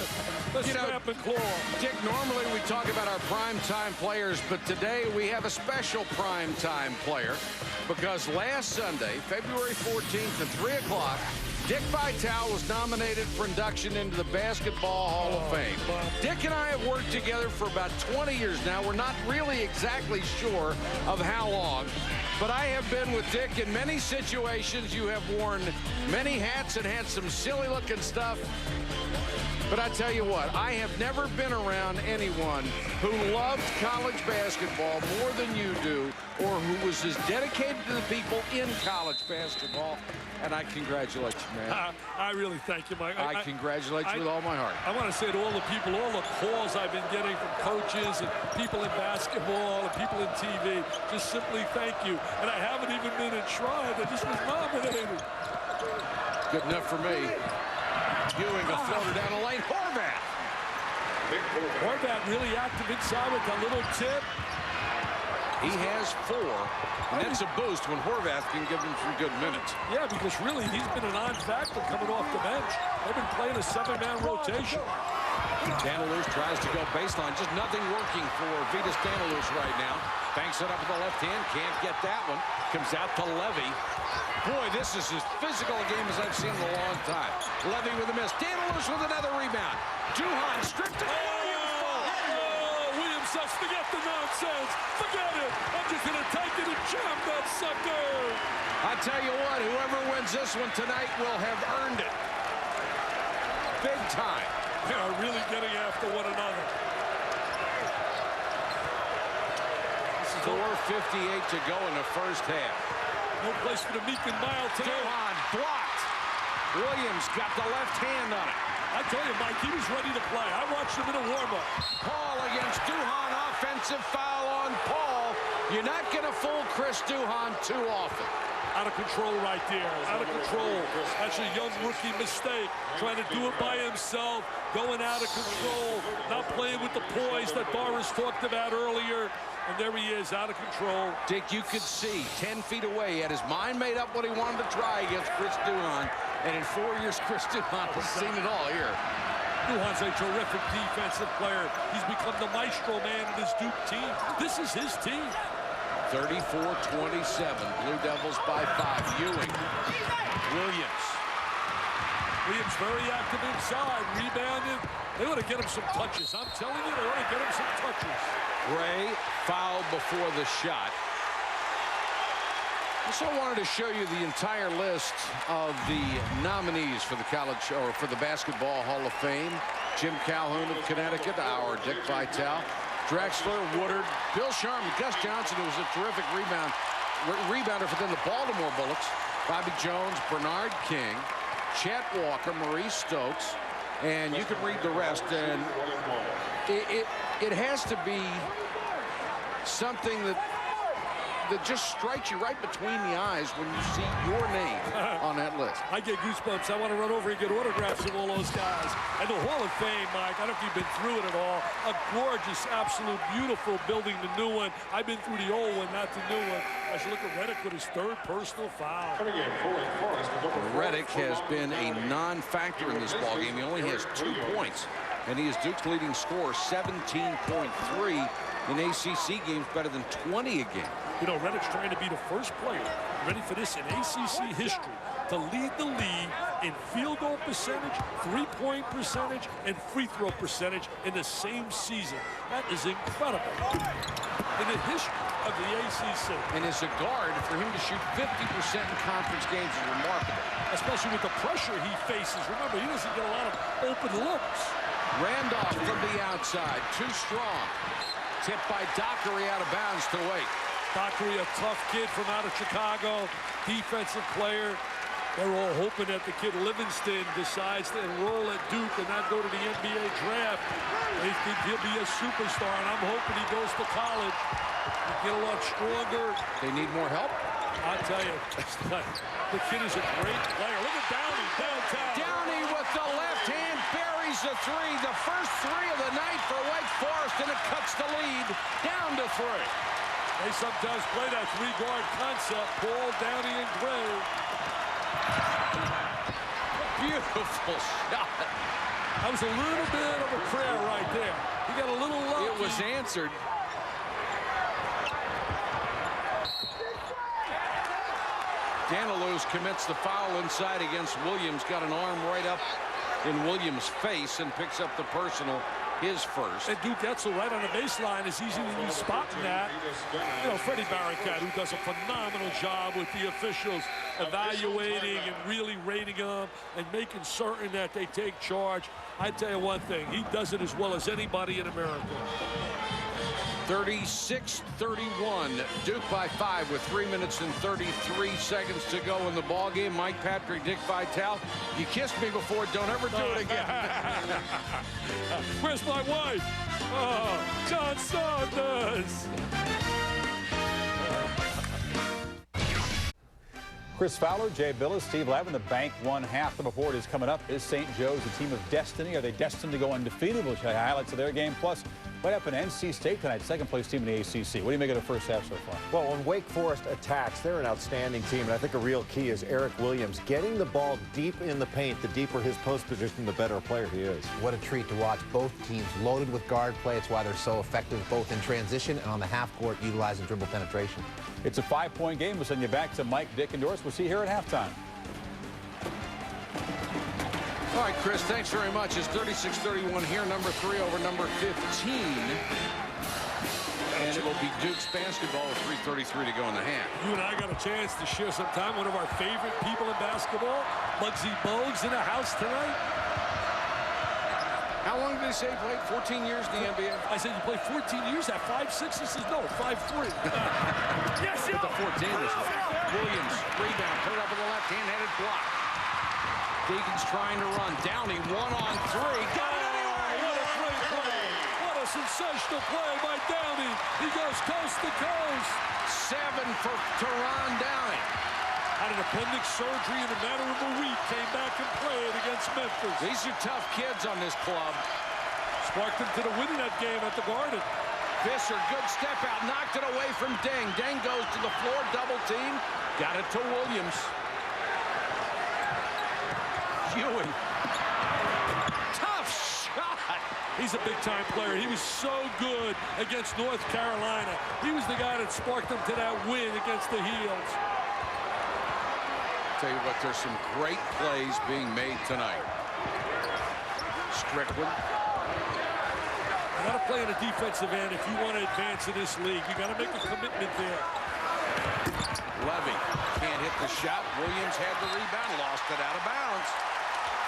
Let's snap and claw. Dick, normally we talk about our primetime players, but today we have a special primetime player because last Sunday, February 14th at 3 o'clock, Dick Vitale was nominated for induction into the Basketball Hall of Fame. Dick and I have worked together for about 20 years now. We're not really exactly sure of how long, but I have been with Dick in many situations. You have worn many hats and had some silly-looking stuff. But I tell you what, I have never been around anyone who loved college basketball more than you do, or who was as dedicated to the people in college basketball. And I congratulate you, man. I really thank you, Mike. I congratulate you with all my heart. I want to say to all the people, all the calls I've been getting from coaches and people in basketball and people in TV, just simply thank you. And I haven't even been enshrined. I just was nominated. Good enough for me. Ewing a floater down the lane. Horvath. Horvath really active inside with a little tip. He has 4, and that's a boost when Horvath can give him some good minutes. Yeah, because really, he's been a non-factor coming off the bench. They've been playing a 7-man rotation. Danilus tries to go baseline. Just nothing working for Vitas Danilus right now. Banks it up with the left hand. Can't get that one. Comes out to Levy. Boy, this is as physical a game as I've seen in a long time. Levy with a miss. Danilus with another rebound. Duhan stripped it. Williams says, forget the nonsense. Forget it. I'm just going to take it and jam that sucker. I tell you what, whoever wins this one tonight will have earned it. Big time. They are really getting after one another. 4:58 to go in the first half. No place for the meek and mild tonight. Duhan blocked. Williams got the left hand on it. I tell you, Mike, he was ready to play. I watched him in a warm-up. Paul against Duhan. Offensive foul on Paul. You're not going to fool Chris Duhan too often. Out of control right there. Out of control. That's a young rookie mistake. Trying to do it by himself. Going out of control. Not playing with the poise that Boris talked about earlier. And there he is, out of control. Dick, you could see 10 feet away. He had his mind made up what he wanted to try against Chris Duhan. And in 4 years, Chris Duhan has seen it all here. Duhan's a terrific defensive player. He's become the maestro man in his Duke team. This is his team. 34-27. Blue Devils by 5. Ewing. Williams. Williams very active inside. Rebounded. They ought to get him some touches. I'm telling you, they ought to get him some touches. Ray fouled before the shot. Also wanted to show you the entire list of the nominees for the college or for the Basketball Hall of Fame. Jim Calhoun of Connecticut, our Dick Vitale, Drexler, Woodard, Bill Sharman, Gus Johnson, who was a terrific rebounder for them, the Baltimore Bullets, Bobby Jones, Bernard King, Chet Walker, Maurice Stokes, and you can read the rest. And it has to be something that just strikes you right between the eyes when you see your name on that list. I get goosebumps. I want to run over and get autographs of all those guys. And the Hall of Fame, Mike, I don't know if you've been through it at all. A gorgeous, absolute, beautiful building, the new one. I've been through the old one, not the new one. As you look at Redick with his 3rd personal foul. Redick has been a non-factor in this ballgame. He only has 2 points. And he is Duke's leading scorer, 17.3 in ACC games, better than 20 a game. You know, Redick's trying to be the first player, ready for this in ACC history, to lead the league in field goal percentage, 3-point percentage, and free throw percentage in the same season. That is incredible in the history of the ACC. And as a guard, for him to shoot 50% in conference games is remarkable. Especially with the pressure he faces. Remember, he doesn't get a lot of open looks. Randolph from the outside, too strong. Tipped by Dockery out of bounds to Wake. Dockery, a tough kid from out of Chicago, defensive player. They're all hoping that the kid Livingston decides to enroll at Duke and not go to the NBA draft. They think he'll be a superstar, and I'm hoping he goes to college. He'll get a lot stronger. They need more help? I'll tell you, the kid is a great player. Look at Downey downtown. Downey with the left hand buries the three. The first three of the night for Wake Forest, and it cuts the lead down to 3. They sometimes play that 3-guard concept. Paul, Downey, and Gray. Beautiful shot. That was a little bit of a prayer right there. He got a little lucky. It was answered. Danilous commits the foul inside against Williams. Got an arm right up in Williams' face and picks up the personal, his first. And Duke Etzel right on the baseline is easy to be spotting that. You know, Freddie Barracat, who does a phenomenal job with the officials, evaluating and really rating them and making certain that they take charge. I tell you one thing, he does it as well as anybody in America. 36-31. Duke by 5 with 3 minutes and 33 seconds to go in the ball game. Mike Patrick, Dick Vitale. You kissed me before. Don't ever do it again. Where's my wife? Oh, John Saunders. Chris Fowler, Jay Billis, Steve Lavin. The bank won half the report is coming up. Is St. Joe's a team of destiny? Are they destined to go undefeated? We'll show you highlights of their game. Plus, what happened to NC State tonight? Second place team in the ACC. What do you make of the first half so far? Well, when Wake Forest attacks, they're an outstanding team. And I think a real key is Eric Williams getting the ball deep in the paint. The deeper his post position, the better player he is. What a treat to watch. Both teams loaded with guard play. It's why they're so effective both in transition and on the half court utilizing dribble penetration. It's a 5-point game. We'll send you back to Mike, Dick, and Doris. We'll see you here at halftime. All right, Chris, thanks very much. It's 36-31 here, number 3 over number 15. And it will be Duke's basketball with 3:33 to go in the half. You and I got a chance to share some time. One of our favorite people in basketball, Muggsy Bogues, in the house tonight. How long did they say he played? 14 years in the NBA? I said, you played 14 years at 5'6"? He says, no, 5'3". Yes, With the 14 this one. Williams, rebound, put up with the left-hand-headed block. Deacons trying to run. Downey, 1-on-3. Got it anyway! What a great play. What a sensational play by Downey. He goes coast to coast. 7 for Teron Downey. Had an appendix surgery in a matter of a week. Came back and played against Memphis. These are tough kids on this club. Sparked him to the win in that game at the Garden. Visser, good step out. Knocked it away from Deng. Deng goes to the floor, double team. Got it to Williams. Ewing. Tough shot. He's a big-time player. He was so good against North Carolina. He was the guy that sparked them to that win against the Heels. Tell you what, there's some great plays being made tonight. Strickland. You got to play in a defensive end if you want to advance in this league. You got to make a commitment there. Levy can't hit the shot. Williams had the rebound, lost it out of bounds.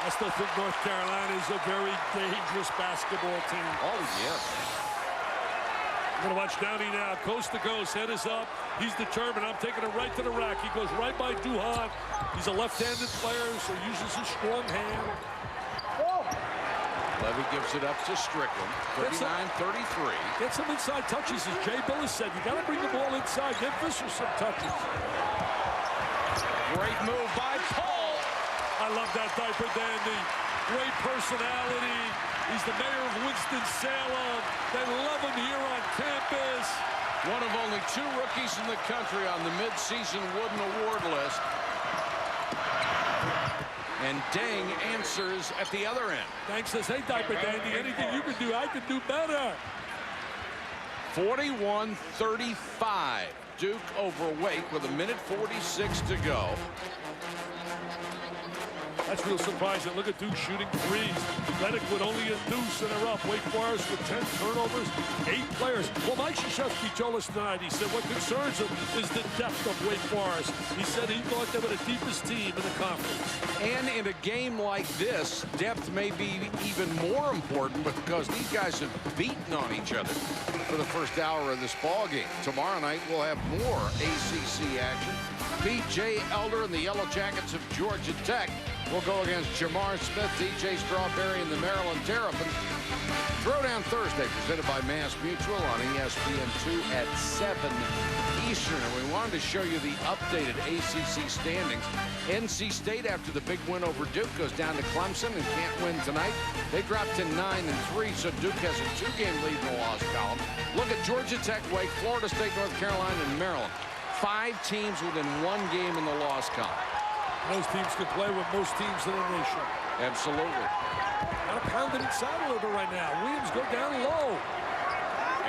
I still think North Carolina is a very dangerous basketball team. Oh, yes. I'm going to watch Downey now. Coast to coast. Head is up. He's determined. I'm taking it right to the rack. He goes right by Duhan. He's a left-handed player, so uses his strong hand. Levy gives it up to Strickland. 39-33. Get some inside touches, as Jay Billis said. You got to bring the ball inside. Get Visser some touches. Great move by Paul. I love that diaper dandy. Great personality. He's the mayor of Winston-Salem. They love him here on campus. One of only 2 rookies in the country on the mid-season Wooden Award list. And Deng answers at the other end. Deng says, hey, diaper dandy, anything you can do, I can do better. 41-35. Duke over Wake with 1:46 to go. That's real surprising. Look at Duke shooting threes. Redick with only a deuce and they're up. Wake Forest with 10 turnovers, 8 players. Well, Mike Krzyzewski told us tonight, he said what concerns him is the depth of Wake Forest. He said he thought they were the deepest team in the conference. And in a game like this, depth may be even more important because these guys have beaten on each other for the first hour of this ball game. Tomorrow night, we'll have more ACC action. P.J. Elder and the Yellow Jackets of Georgia Tech will go against Jamar Smith, DJ Strawberry, and the Maryland Terrapins. Throwdown Thursday, presented by Mass Mutual on ESPN2 at 7 Eastern. And we wanted to show you the updated ACC standings. NC State, after the big win over Duke, goes down to Clemson and can't win tonight. They dropped to 9-3, so Duke has a 2-game lead in the loss column. Look at Georgia Tech, Wake, Florida State, North Carolina, and Maryland. 5 teams within 1 game in the loss column. Most teams can play with most teams in the nation. Absolutely. Got to pound it inside a little bit right now. Williams go down low.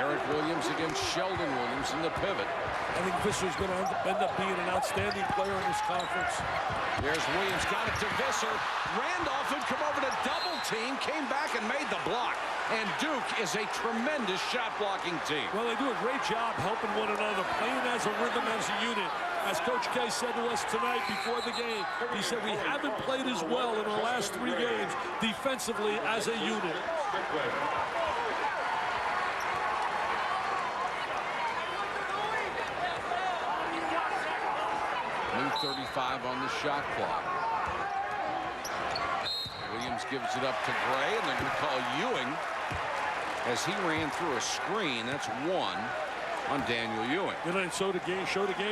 Eric Williams against Shelden Williams in the pivot. I think Visser's going to end up being an outstanding player in this conference. There's Williams, got it to Visser. Randolph would come over to double team, came back and made the block. And Duke is a tremendous shot blocking team. Well, they do a great job helping one another, playing as a rhythm, as a unit. As Coach K said to us tonight before the game, he said we haven't played as well in our last 3 games defensively as a unit. New 35 on the shot clock. Williams gives it up to Gray, and they're going to call Ewing as he ran through a screen. That's 1 on Daniel Ewing. You know, and show the game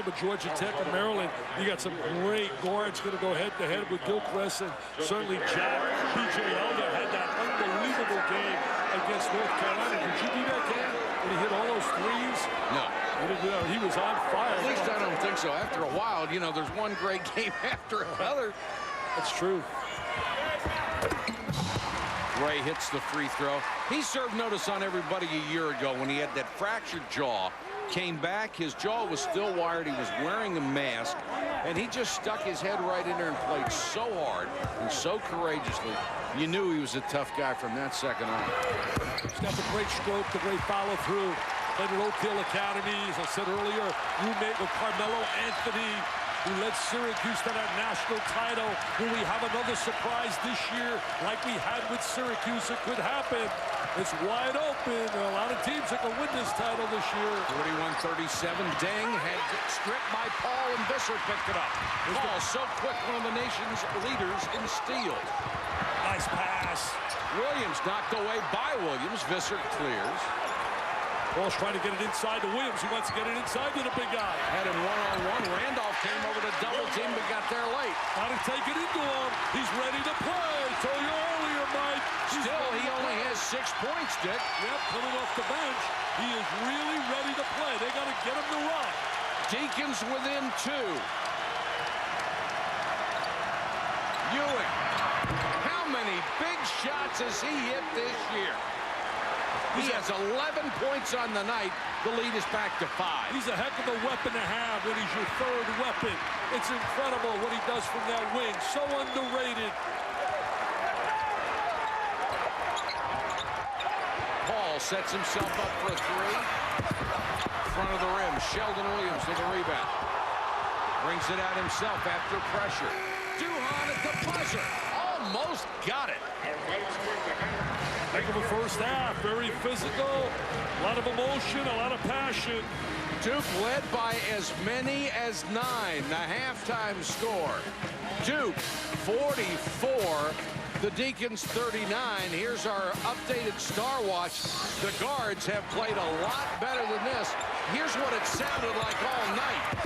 with Georgia Tech and Maryland. You got some great guards going to go head-to-head with Gilchrist, and certainly Jack. P.J. Elder had that unbelievable game against North Carolina. Did you do that game when he hit all those threes? No. He was on fire. At least I don't think so. After a while, you know, there's one great game after another. That's true. Gray hits the free throw. He served notice on everybody a year ago when he had that fractured jaw. Came back, his jaw was still wired, he was wearing a mask, and he just stuck his head right in there and played so hard and so courageously. You knew he was a tough guy from that second on. He's got the great stroke, the great follow through. Played at Oak Hill Academy, as I said earlier, roommate with Carmelo Anthony, who led Syracuse to that national title. Will we have another surprise this year like we had with Syracuse? It could happen. It's wide open. There are a lot of teams that can win this title this year. 41-37. Deng had stripped by Paul, and Visser picked it up. Paul, so quick, one of the nation's leaders in steals. Nice pass. Williams knocked away by Williams. Visser clears. Paul's trying to get it inside to Williams. He wants to get it inside to the big guy. Had him one-on-one. Randolph came over to double team, but got there late. Got to take it into him. He's ready to play. Told you earlier, Mike. Still, he only has 6 points, Dick. Yep, coming off the bench. He is really ready to play. They got to get him to run. Deacons within 2. Ewing. How many big shots has he hit this year? He has 11 points on the night. The lead is back to 5. He's a heck of a weapon to have when he's your 3rd weapon. It's incredible what he does from that wing. So underrated. Paul sets himself up for a 3. Front of the rim. Shelden Williams with a rebound. Brings it out himself after pressure. Duhan at the buzzer. Almost got it. Think of a first half, very physical, a lot of emotion, a lot of passion. Duke led by as many as 9, the halftime score. Duke 44, the Deacons 39. Here's our updated Star Watch. The guards have played a lot better than this. Here's what it sounded like all night.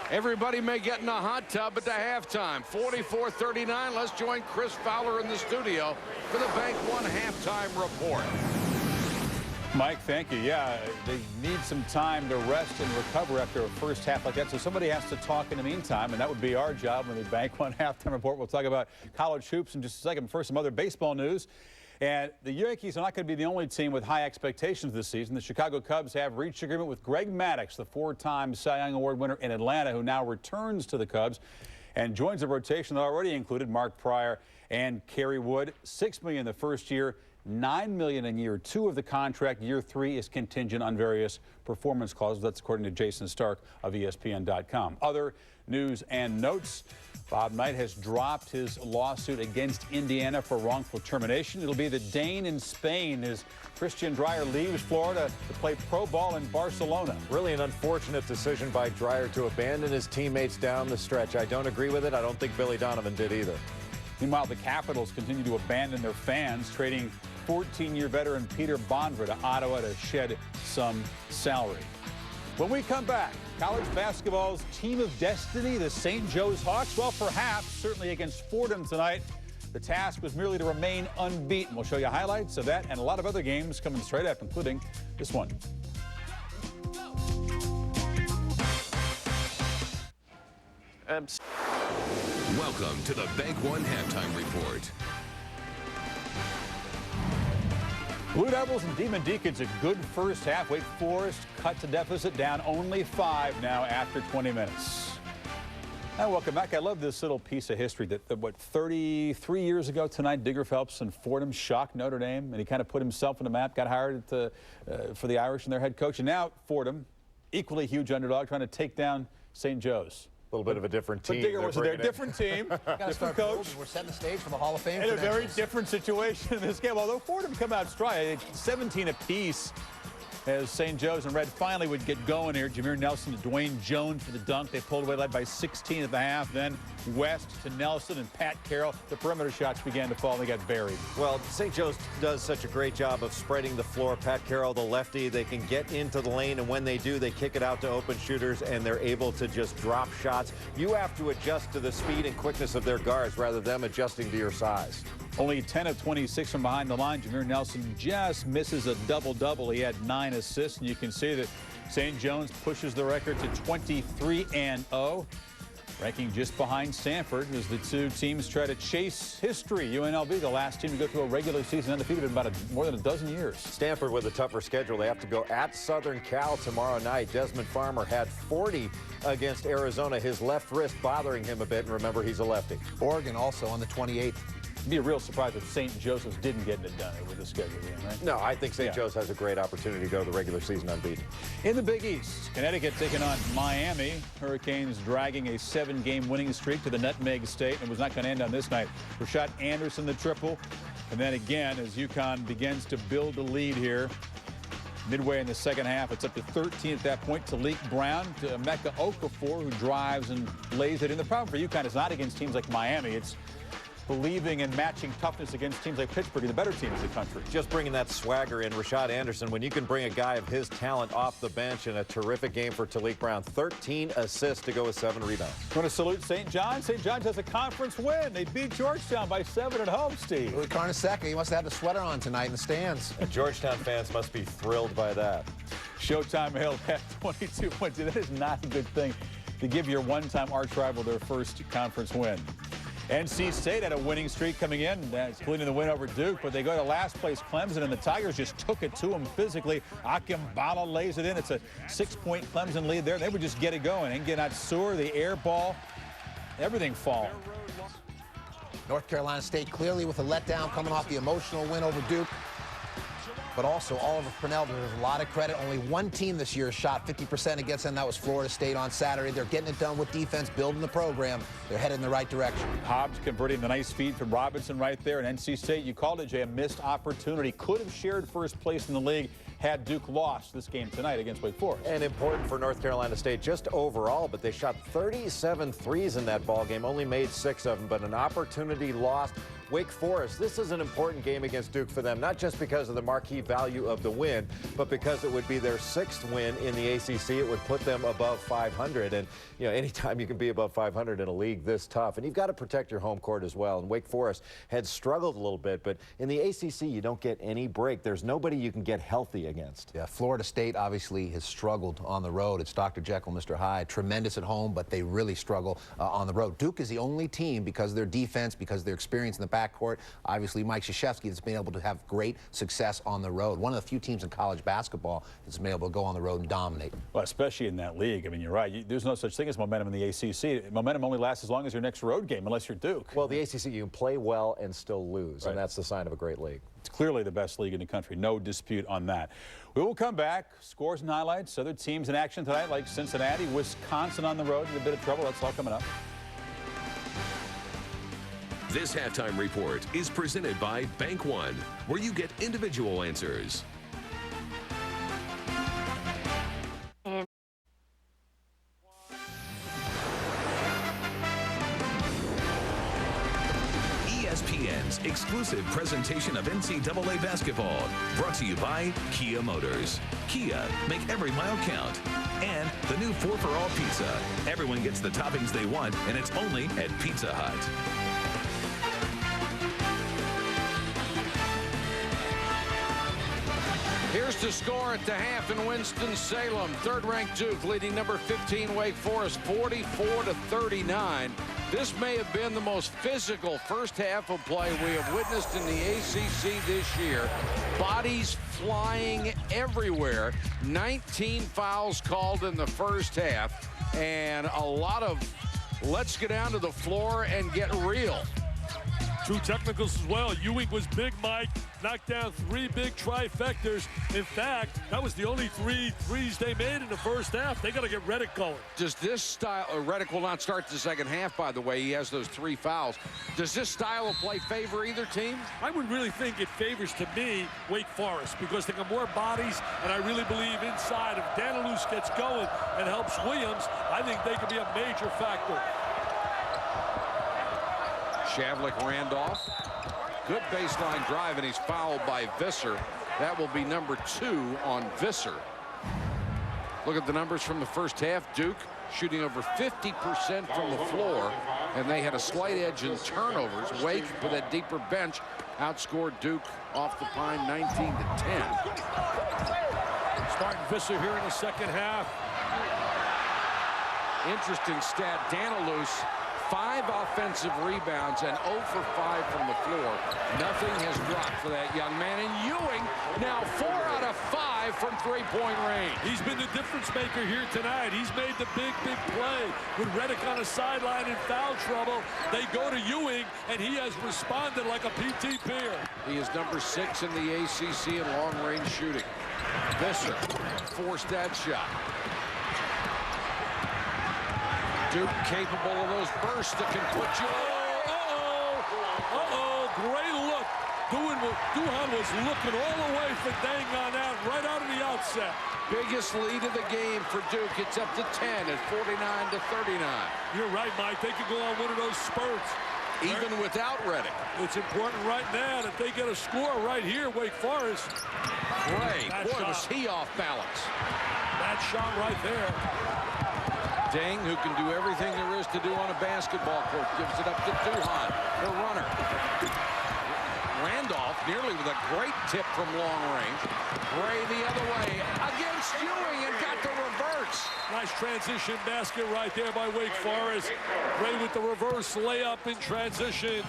Everybody may get in a hot tub at the halftime. 44-39. Let's join Chris Fowler in the studio for the Bank One halftime report. Mike, thank you. Yeah, they need some time to rest and recover after a first half like that. So somebody has to talk in the meantime, and that would be our job in the Bank One halftime report. We'll talk about college hoops in just a second. First, some other baseball news. And the Yankees are not going to be the only team with high expectations this season. The Chicago Cubs have reached agreement with Greg Maddux, the 4-time Cy Young Award winner in Atlanta, who now returns to the Cubs and joins a rotation that already included Mark Pryor and Kerry Wood. $6 million the first year, $9 million in year 2 of the contract. Year 3 is contingent on various performance clauses. That's according to Jason Stark of ESPN.com. Other news and notes. Bob Knight has dropped his lawsuit against Indiana for wrongful termination. It'll be the Dane in Spain as Christian Dreyer leaves Florida to play pro ball in Barcelona. Really an unfortunate decision by Dreyer to abandon his teammates down the stretch. I don't agree with it. I don't think Billy Donovan did either. Meanwhile, the Capitals continue to abandon their fans, trading 14-year veteran Peter Bondra to Ottawa to shed some salary. When we come back, college basketball's team of destiny, the St. Joe's Hawks, well, perhaps, certainly against Fordham tonight. The task was merely to remain unbeaten. We'll show you highlights of that and a lot of other games coming straight up, including this one. Welcome to the Bank One Halftime Report. Blue Devils and Demon Deacons, a good first half. Wake Forest cut the deficit down only 5 now after 20 minutes. Now, welcome back. I love this little piece of history that 33 years ago tonight, Digger Phelps and Fordham shocked Notre Dame, and he kind of put himself on the map, got hired for the Irish and their head coach. And now Fordham, equally huge underdog, trying to take down St. Joe's. A little bit of a different team. But Digger wasn't there. Different team, different coach. We're setting the stage for the Hall of Fame. In a very different situation in this game. Although Fordham come out strong, 17 apiece as St. Joe's and Red finally would get going here. Jameer Nelson to Dwayne Jones for the dunk. They pulled away, led by 16 at the half. Then West to Nelson and Pat Carroll. The perimeter shots began to fall, and they got buried. Well, St. Joe's does such a great job of spreading the floor. Pat Carroll, the lefty, they can get into the lane, and when they do, they kick it out to open shooters, and they're able to just drop shots. You have to adjust to the speed and quickness of their guards rather than them adjusting to your size. Only 10 of 26 from behind the line. Jameer Nelson just misses a double-double. He had 9 assists, and you can see that St. John's pushes the record to 23-0, ranking just behind Stanford as the two teams try to chase history. UNLV, the last team to go through a regular season undefeated in about more than a dozen years. Stanford with a tougher schedule. They have to go at Southern Cal tomorrow night. Desmond Farmer had 40 against Arizona. His left wrist bothering him a bit, and remember, he's a lefty. Oregon also on the 28th. It'd be a real surprise if St. Joseph's didn't get it done with the schedule again, right? No, I think St. Joe's has a great opportunity to go to the regular season unbeaten. In the Big East, Connecticut taking on Miami. Hurricanes dragging a 7-game winning streak to the Nutmeg State, and was not going to end on this night. Rashad Anderson the triple, and then again as UConn begins to build a lead here. Midway in the second half, it's up to 13 at that point. Talik Brown to Emeka Okafor, who drives and lays it in. The problem for UConn is not against teams like Miami. It's believing in matching toughness against teams like Pittsburgh, the better teams in the country. Just bringing that swagger in. Rashad Anderson, when you can bring a guy of his talent off the bench, in a terrific game for Talik Brown. 13 assists to go with 7 rebounds. I want to salute St. John's. St. John's has a conference win. They beat Georgetown by 7 at home, Steve. Louis Carnesecca, he must have had the sweater on tonight in the stands. And Georgetown fans must be thrilled by that. Showtime held at 22 points. That is not a good thing to give your one-time arch rival their first conference win. NC State had a winning streak coming in, including the win over Duke, but they go to last place Clemson, and the Tigers just took it to them physically. Akim Bala lays it in. It's a 6-point Clemson lead there. They would just get it going. Engenat Sur, the air ball, everything falling. North Carolina State clearly with a letdown coming off the emotional win over Duke. But also Oliver Purnell deserves a lot of credit. Only one team this year shot 50% against them. That was Florida State on Saturday. They're getting it done with defense, building the program. They're headed in the right direction. Hobbs converting the nice feed from Robinson right there. And NC State, you called it, Jay, a missed opportunity. Could have shared first place in the league had Duke lost this game tonight against Wake Forest. And important for North Carolina State just overall, but they shot 37 threes in that ball game, only made 6 of them, but an opportunity lost. Wake Forest, this is an important game against Duke for them, not just because of the marquee value of the win, but because it would be their 6th win in the ACC. It would put them above 500. And, you know, anytime you can be above 500 in a league this tough, and you've got to protect your home court as well. And Wake Forest had struggled a little bit, but in the ACC, you don't get any break. There's nobody you can get healthy against. Yeah, Florida State obviously has struggled on the road. It's Dr. Jekyll, Mr. Hyde. Tremendous at home, but they really struggle on the road. Duke is the only team, because of their defense, because of their experience in the backcourt, obviously Mike Krzyzewski, that's been able to have great success on the road. One of the few teams in college basketball that's been able to go on the road and dominate. Well, especially in that league. I mean, you're right. There's no such thing as momentum in the ACC. Momentum only lasts as long as your next road game, unless you're Duke. Well, the ACC, you can play well and still lose, right. And that's the sign of a great league. It's clearly the best league in the country. No dispute on that. We will come back. Scores and highlights. Other teams in action tonight like Cincinnati, Wisconsin on the road in a bit of trouble. That's all coming up. This halftime report is presented by Bank One, where you get individual answers. ESPN's exclusive presentation of NCAA basketball, brought to you by Kia Motors. Kia, make every mile count. And the new 4-for-all pizza. Everyone gets the toppings they want, and it's only at Pizza Hut. Here's the score at the half in Winston-Salem. Third-ranked Duke leading number 15 Wake Forest 44-39. This may have been the most physical first half of play we have witnessed in the ACC this year. Bodies flying everywhere. 19 fouls called in the first half, and a lot of let's get down to the floor and get real. 2 technicals as well. Ewing was big, Mike. Knocked down 3 big trifectas. In fact, that was the only 3 threes they made in the first half. They got to get Redick going. Does this style, Redick will not start the second half, by the way. He has those 3 fouls. Does this style of play favor either team? I would really think it favors, to me, Wake Forest, because they got more bodies, and I really believe inside, if Danilus gets going and helps Williams, I think they could be a major factor. Shavlik Randolph. Good baseline drive, and he's fouled by Visser. That will be number 2 on Visser. Look at the numbers from the first half. Duke shooting over 50% from the floor, and they had a slight edge in turnovers. Wake, with a deeper bench, outscored Duke off the pine 19-10. Starting Visser here in the second half. Interesting stat, Danilus, 5 offensive rebounds and 0 for 5 from the floor. Nothing has dropped for that young man. And Ewing now 4 out of 5 from three-point range. He's been the difference maker here tonight. He's made the big play. With Redick on the sideline in foul trouble, they go to Ewing, and he has responded like a PT Peer. He is number 6 in the ACC in long-range shooting. Visser forced that shot. Duke capable of those bursts that can put you. Great look. Duhan was looking all the way for Dang on that right out of the outset. Biggest lead of the game for Duke. It's up to 10 at 49-39. You're right, Mike. They could go on one of those spurts. Even without Redick. It's important right now that they get a score right here, Wake Forest. Gray, boy, was he off balance. That shot right there. Dang, who can do everything there is to do on a basketball court, gives it up to Duhan, the runner. Randolph nearly with a great tip from long range. Gray the other way against Ewing and got the reverse. Nice transition basket right there by Wake Forest. Gray with the reverse layup in transition.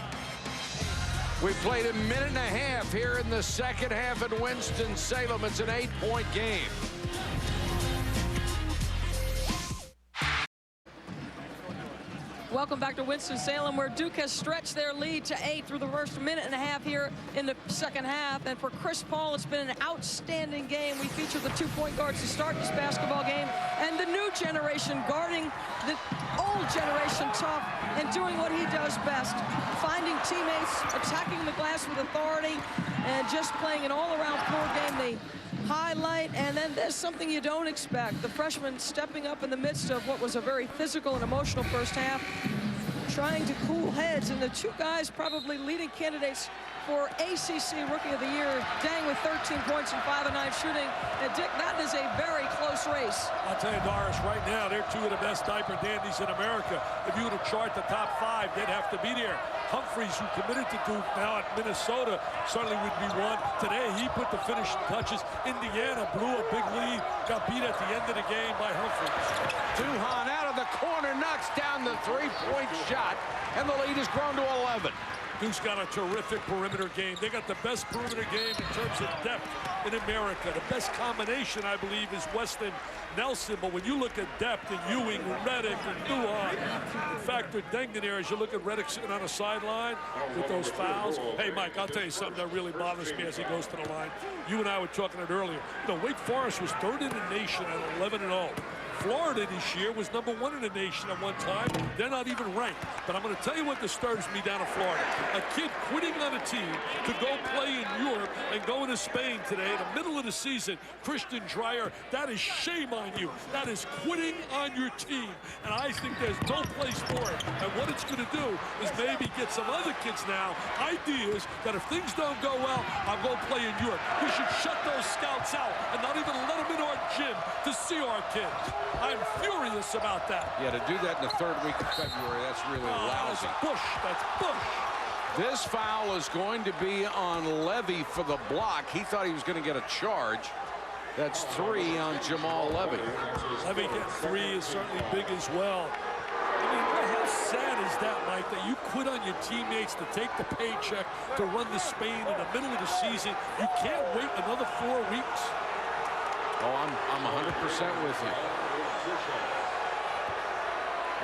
We played a minute and a half here in the second half at Winston-Salem. It's an 8-point game. Welcome back to Winston-Salem, where Duke has stretched their lead to 8 through the first minute and a half here in the second half. And for Chris Paul, it's been an outstanding game. We feature the 2 point guards to start this basketball game, and the new generation guarding the old generation tough and doing what he does best, finding teammates, attacking the glass with authority, and just playing an all-around floor game. They highlight, and then there's something you don't expect. The freshman stepping up in the midst of what was a very physical and emotional first half, trying to cool heads, and the 2 guys probably leading candidates for ACC Rookie of the Year. Dang with 13 points and 5 of 9 shooting. And Dick, that is a very close race. I'll tell you, Doris, right now, they're 2 of the best diaper dandies in America. If you were to chart the top 5, they'd have to be there. Humphreys, who committed to Duke now at Minnesota, certainly would be one. Today, he put the finishing touches. Indiana blew a big lead, got beat at the end of the game by Humphreys. Duhan out of the corner, knocks down the 3-point shot, and the lead has grown to 11. Duke's got a terrific perimeter game. They got the best perimeter game in terms of depth in America. The best combination, I believe, is Winston-Salem. But when you look at depth in Ewing, Redick, and Duhan, in fact, they're dinged in there as you look at Redick sitting on a sideline with those fouls. Hey, Mike, I'll tell you something that really bothers me as he goes to the line. You and I were talking it earlier. You know, Wake Forest was 3rd in the nation at 11-0. Florida this year was #1 in the nation at one time. They're not even ranked. But I'm going to tell you what disturbs me down in Florida. A kid quitting on a team to go play in Europe and going to Spain today in the middle of the season. Christian Dreyer, that is shame on you. That is quitting on your team. And I think there's no place for it. And what it's going to do is maybe get some other kids now ideas that if things don't go well, I'll go play in Europe. We should shut those scouts out and not even let them in our gym to see our kids. I'm furious about that. Yeah, to do that in the 3rd week of February, that's really lousy. That's Bush. That's Bush. This foul is going to be on Levy for the block. He thought he was going to get a charge. That's 3 on Jamal Levy. Levy getting 3 is certainly big as well. I mean, how sad is that, Mike, that you quit on your teammates to take the paycheck to run to Spain in the middle of the season? You can't wait another 4 weeks. Oh, I'm 100% with you.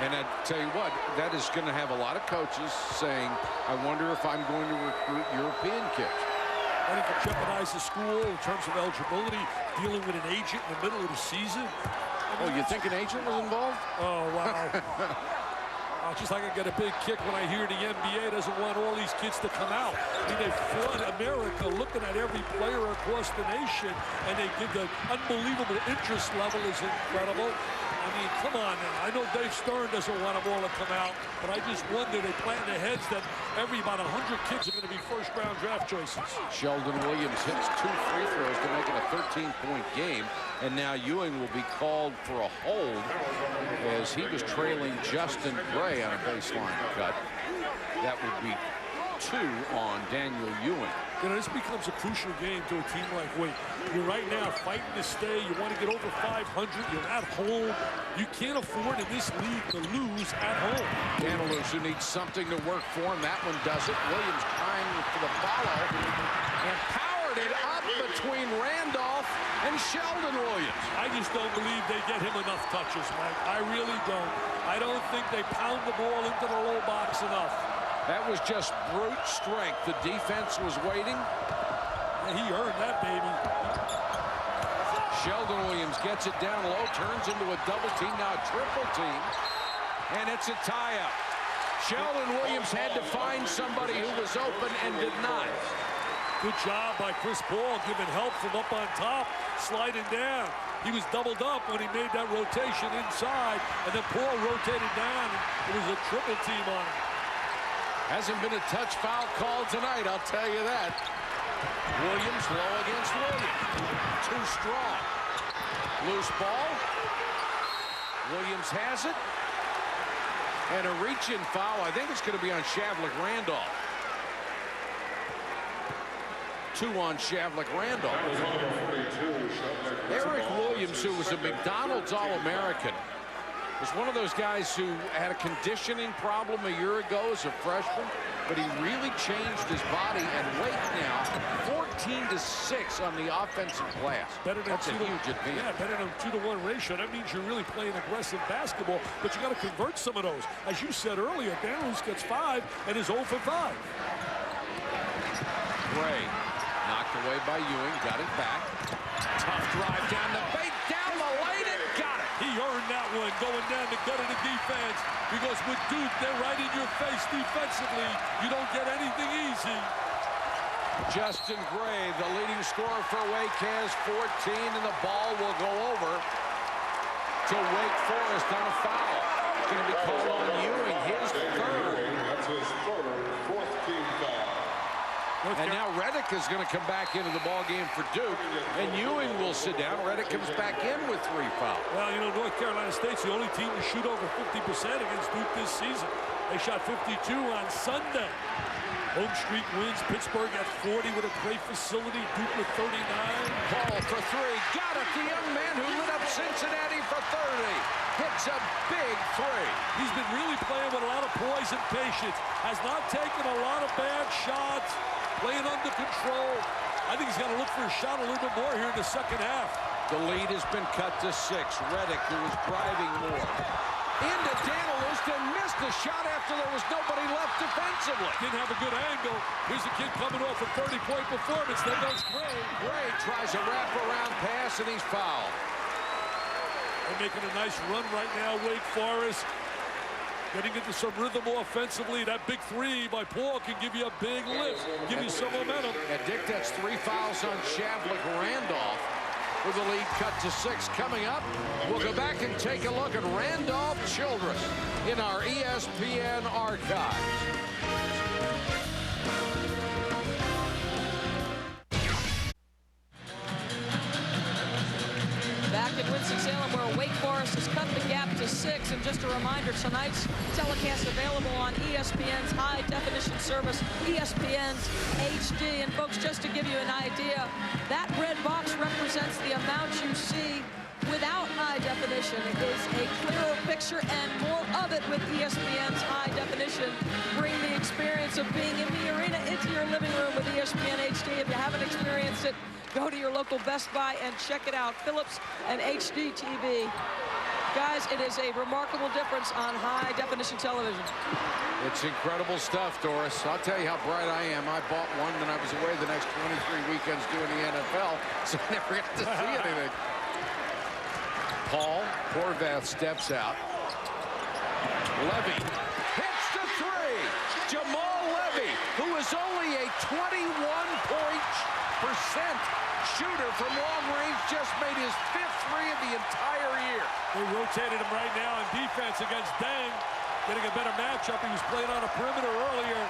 And I tell you what, that is going to have a lot of coaches saying, I wonder if I'm going to recruit European kids. I think it jeopardizes the school in terms of eligibility, dealing with an agent in the middle of the season. Oh, you think an agent was involved? Oh, wow. Just like I get a big kick when I hear the NBA doesn't want all these kids to come out. I mean, they flood America looking at every player across the nation, and they give the unbelievable interest level is incredible. I mean, come on now. I know Dave Stern doesn't want them all to come out, but I just wonder, they plant in their heads that about 100 kids are going to be first-round draft choices. Sheldon Williams hits 2 free throws to make it a 13-point game, and now Ewing will be called for a hold as he was trailing Justin Gray on a baseline cut. That would be 2 on Daniel Ewing. You know, this becomes a crucial game to a team like Wake. You're right now fighting to stay. You want to get over 500. You're at home. You can't afford in this league to lose at home. Danilus, who needs something to work for him. That one does it. Williams trying for the follow and powered it up between Randolph and Sheldon Williams. I just don't believe they get him enough touches, Mike. I really don't. I don't think they pound the ball into the low box enough. That was just brute strength. The defense was waiting. And he earned that, baby. Sheldon Williams gets it down low, turns into a double team, now a triple team, and it's a tie-up. Sheldon Williams had to find somebody who was open and did not. Good job by Chris Paul, giving help from up on top, sliding down. He was doubled up when he made that rotation inside, and then Paul rotated down, and it was a triple team on him. Hasn't been a touch foul call tonight, I'll tell you that. Williams low against Williams. Too strong. Loose ball. Williams has it. And a reach-in foul. I think it's going to be on Shavlik Randolph. 2 on Shavlik Randolph. Eric Williams, who was a McDonald's All-American, was one of those guys who had a conditioning problem a year ago as a freshman, but he really changed his body and weight now. 14-6 on the offensive glass. That's a huge advantage. Yeah, better than 2-to-1 ratio. That means you're really playing aggressive basketball, but you got to convert some of those. As you said earlier, Danilus gets 5 and is 0 for 5. Gray knocked away by Ewing, got it back. Tough drive down the bait, down the lane, and got it. He earned that one going down the gut of the defense, because with Duke, they're right in your face defensively. You don't get anything easy. Justin Gray, the leading scorer for Wake, has 14, and the ball will go over to Wake Forest on a foul. It's going to be called on Ewing, his 3rd. That's his 4th team foul. And now Redick is going to come back into the ball game for Duke, and Ewing will sit down. Redick comes back in with 3 fouls. Well, you know, North Carolina State's the only team to shoot over 50% against Duke this season. They shot 52 on Sunday. Home streak wins. Pittsburgh at 40 with a great facility. Duke with 39. Call for three. Got it. The young man who lit up Cincinnati for 30. Hits a big three. He's been really playing with a lot of poise and patience. Has not taken a lot of bad shots. Playing under control. I think he's got to look for a shot a little bit more here in the second half. The lead has been cut to 6. Redick, who was driving more. Into Danilus, and missed the shot after there was nobody left defensively. Didn't have a good angle. Here's a kid coming off a 30-point performance. Then goes Gray. Gray tries a wraparound pass, and he's fouled. They're making a nice run right now, Wake Forest. Getting into some rhythm offensively. That big three by Paul can give you a big lift, give you some momentum. And Dick, that's 3 fouls on Shavlik Randolph. With the lead cut to 6 coming up. We'll go back and take a look at Randolph Childress in our ESPN archives. Back in Winston-Salem, where Wake Forest has cut the gap to 6. And just a reminder, tonight's telecast available on ESPN's high-definition service, ESPN's HD. And folks, just to give you an idea, that red box represents the amount you see without high definition. It is a clearer picture and more of it with ESPN's high definition. Bring the experience of being in the arena into your living room with ESPN HD. If you haven't experienced it, go to your local Best Buy and check it out. Philips and HD TV. Guys, it is a remarkable difference on high-definition television. It's incredible stuff, Doris. I'll tell you how bright I am. I bought one when I was away the next 23 weekends doing the NFL, so I never got to see anything. Paul Horvath steps out. Levy hits the three. Jamal Levy, who is only a 21% shooter from long range, just made his 5th three of the entire year. They rotated him right now in defense against Deng. Getting a better matchup. He was playing on a perimeter earlier.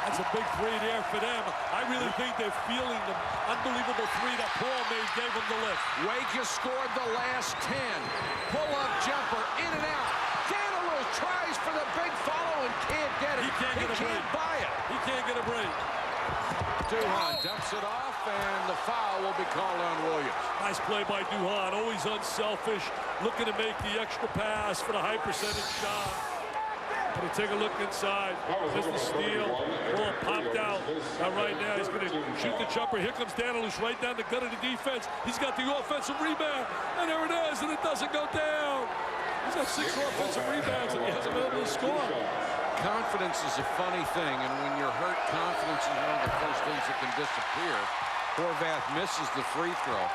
That's a big three there for them. I really think they're feeling the unbelievable three that Paul made gave them the lift. Wake has scored the last 10. Pull-up jumper, in and out. Danilus tries for the big follow and can't get it. He can't buy it. He can't get a break. Duhan dumps it off, and the foul will be called on Williams. Nice play by Duhan, always unselfish, looking to make the extra pass for the high percentage shot. Gonna take a look inside. Just the steal. Ball popped out. Now right now he's gonna shoot the jumper. Here comes Danilus right down the gut of the defense. He's got the offensive rebound, and there it is, and it doesn't go down. He's got 6 offensive rebounds, and he hasn't been able to score. Confidence is a funny thing, and when you're hurt, confidence is one of the first things that can disappear. Horvath misses the free throw.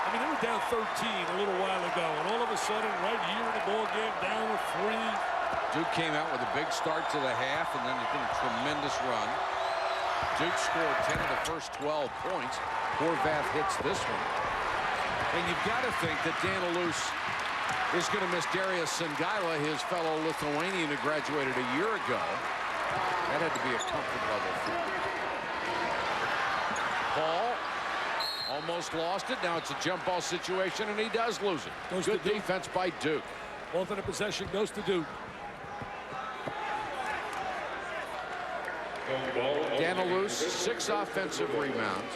I mean, they were down 13 a little while ago, and all of a sudden, right here in the ball game, down a 3. Duke came out with a big start to the half, and then it's been a tremendous run. Duke scored 10 of the first 12 points. Horvath hits this one. And you've got to think that Danilus is going to miss Darius Sangaila, his fellow Lithuanian who graduated a year ago. That had to be a comfort level for him. Paul almost lost it. Now it's a jump ball situation, and he does lose it. Good defense by Duke. Alternate possession goes to Duke. Danilus, 6 offensive rebounds.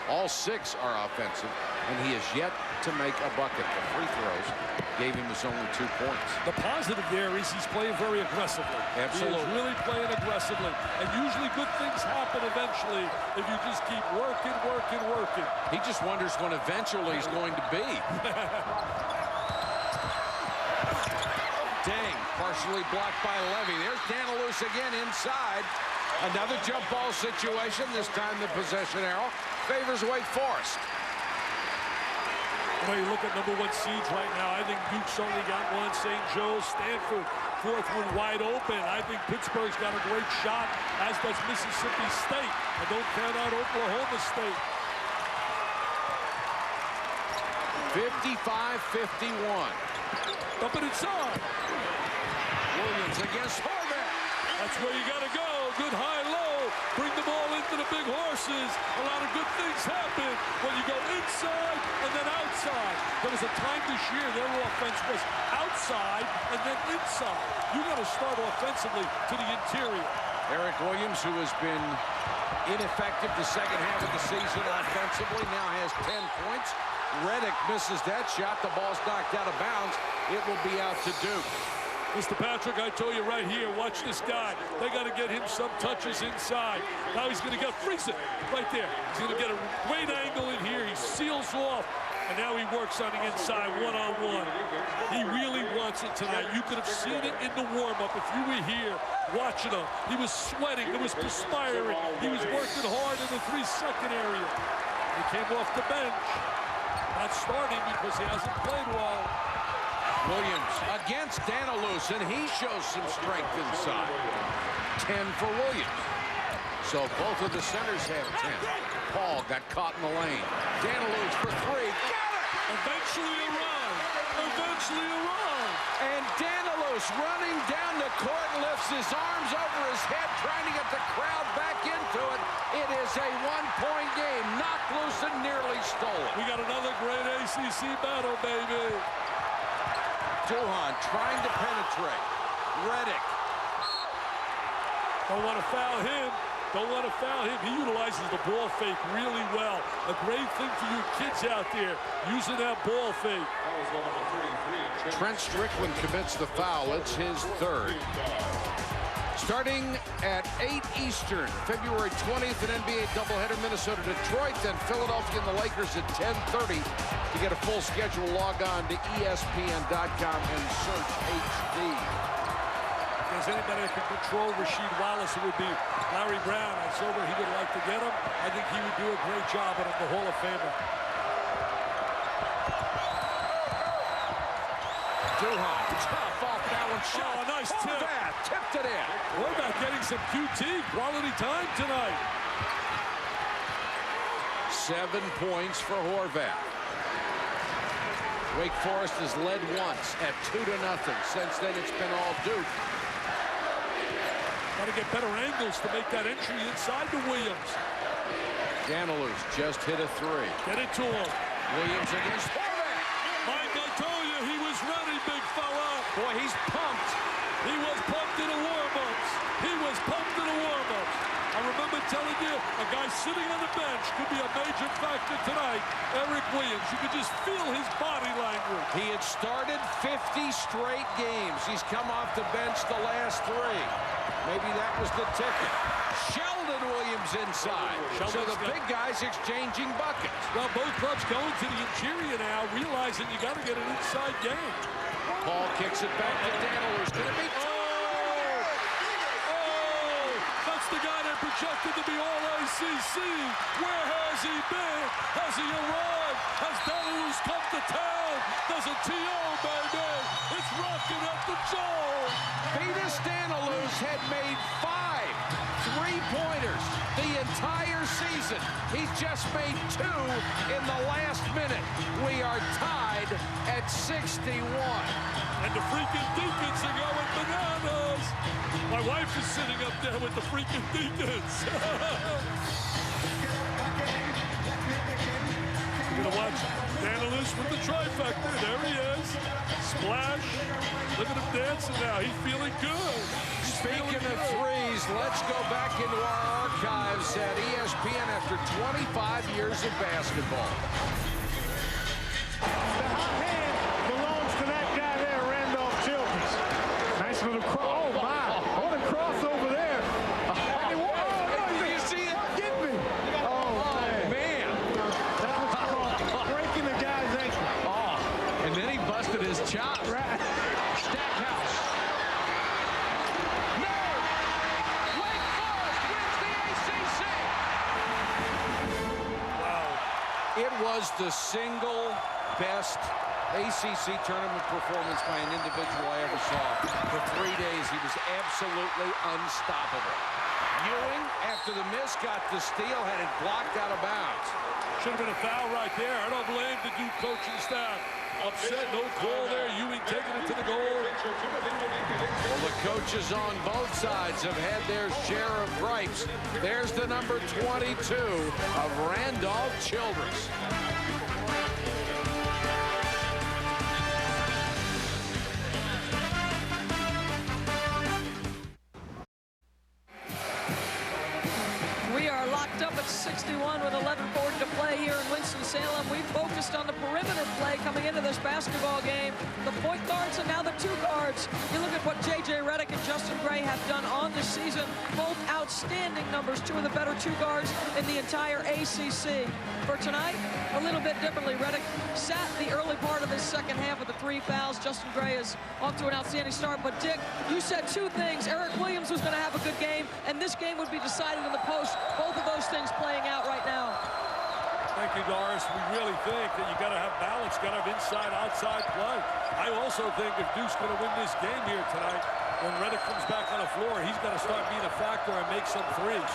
All 6 are offensive, and he has yet to make a bucket. The free throws gave him his only 2 points. The positive there is he's playing very aggressively. Absolutely. He is really playing aggressively. And usually good things happen eventually if you just keep working, working, working. He just wonders when eventually he's going to be. Deng, partially blocked by Levy. There's Danilus again inside. Another jump ball situation. This time the possession arrow favors Wake Forest. You look at #1 seeds right now. I think Duke's only got one. St. Joe's, Stanford, 4th one wide open. I think Pittsburgh's got a great shot, as does Mississippi State. And don't count out Oklahoma State. 55-51. Up and inside. Williams against Horvath. That's where you got to go. Good high-low. Bring the ball into the big horses. A lot of good things happen when you go inside and then outside. There was a time this year their offense was outside and then inside. You got to start offensively to the interior. Eric Williams, who has been ineffective the second half of the season offensively, now has 10 points. Redick misses that shot. The ball's knocked out of bounds. It will be out to Duke. Mr. Patrick, I told you right here, watch this guy. They got to get him some touches inside. Now he's going to get, freeze it, right there. He's going to get a great angle in here. He seals off, and now he works on the inside one-on-one. He really wants it tonight. You could have seen it in the warm-up if you were here watching him. He was sweating. It was perspiring. He was working hard in the 3-second area. He came off the bench. Not starting because he hasn't played well. Williams against Danilus, and he shows some strength inside. 10 for Williams. So both of the centers have 10. Paul got caught in the lane. Danilus for 3. Got it! Eventually a run. Eventually a run. And Danilus running down the court, lifts his arms over his head, trying to get the crowd back into it. It is a one-point game. Knocked loose and nearly stolen. We got another great ACC battle, baby. Duhan trying to penetrate. Redick. Don't want to foul him. Don't want to foul him. He utilizes the ball fake really well. A great thing for you kids out there, using that ball fake. Trent Strickland commits the foul. It's his third. Starting at 8 Eastern, February 20th, an NBA doubleheader, Minnesota-Detroit, then Philadelphia and the Lakers at 10:30. To get a full schedule, log on to ESPN.com and search HD. If there's anybody that can control Rasheed Wallace, it would be Larry Brown. I saw where he would like to get him. I think he would do a great job at the Hall of Famer. Duhan, tough off-balance shot. Oh, nice tip. Tipped it in. Horvath getting some QT, quality time tonight. 7 points for Horvath. Wake Forest has led once at 2-0. Since then, it's been all Duke. Got to get better angles to make that entry inside to Williams. Danilus just hit a 3. Get it to him. Williams against Horvath. Mike, I told you he was ready, big fella. Boy, he's pumped. He was pumped in the warm-ups. He was pumped in the warm-ups. I remember telling you, a guy sitting on the bench could be a major factor tonight. Eric Williams, you could just feel his body language. He had started 50 straight games. He's come off the bench the last 3. Maybe that was the ticket. Shelden Williams inside. So the big guys exchanging buckets. Well, both clubs going to the interior now, realizing you got to get an inside game. Paul kicks it back to Danilus. Going to be That's the guy that projected to be all ACC. Where has he been? Has he arrived? Has Danilus come to town? Does a TO, baby? It's rocking up the Joe. Vitas Danilus had made 5 3-pointers the entire season. He's just made 2 in the last minute. We are tied at 61. And the freaking Deacons are going bananas. My wife is sitting up there with the freaking Deacons. We're going to watch Danilus with the trifecta. There he is. Splash. Look at him dancing now. He's feeling good. Speaking of threes, let's go back into our archives at ESPN after 25 years of basketball. The hot hand belongs to that guy there, Randolph Childress. Nice little cross. Oh, my. What a crossover there. Do you see it? Get me. Oh, Man. that was called breaking the guy's ankle. Oh, and then he busted his chops. Right. Stackhouse. No! Wake Forest wins the ACC! Wow. It was the single best ACC tournament performance by an individual I ever saw. For 3 days, he was absolutely unstoppable. Ewing, after the miss, got the steal, had it blocked out of bounds. Should have been a foul right there. I don't blame the Duke coaching staff. Upset, no call there. Ewing taking it to the goal. Well, the coaches on both sides have had their share of gripes. There's the number 22 of Randolph Childress. 7:40 to play here in Winston-Salem. We focused on the perimeter play coming into this basketball game. The point guards and now the two guards. You look at what J.J. Redick and Justin Gray have done on this season. Both outstanding numbers, two of the better two guards in the entire ACC. For tonight, a little bit differently. Redick sat the early part of this second half with the 3 fouls. Justin Gray is off to an outstanding start. But Dick, you said two things. Eric Williams was going to have a good game, and this game would be decided in the post. Both of those things playing out right now. Thank you, Doris. We really think that you got to have balance, got to have inside-outside play. I also think if Duke's going to win this game here tonight, when Redick comes back on the floor, he's got to start being a factor and make some threes.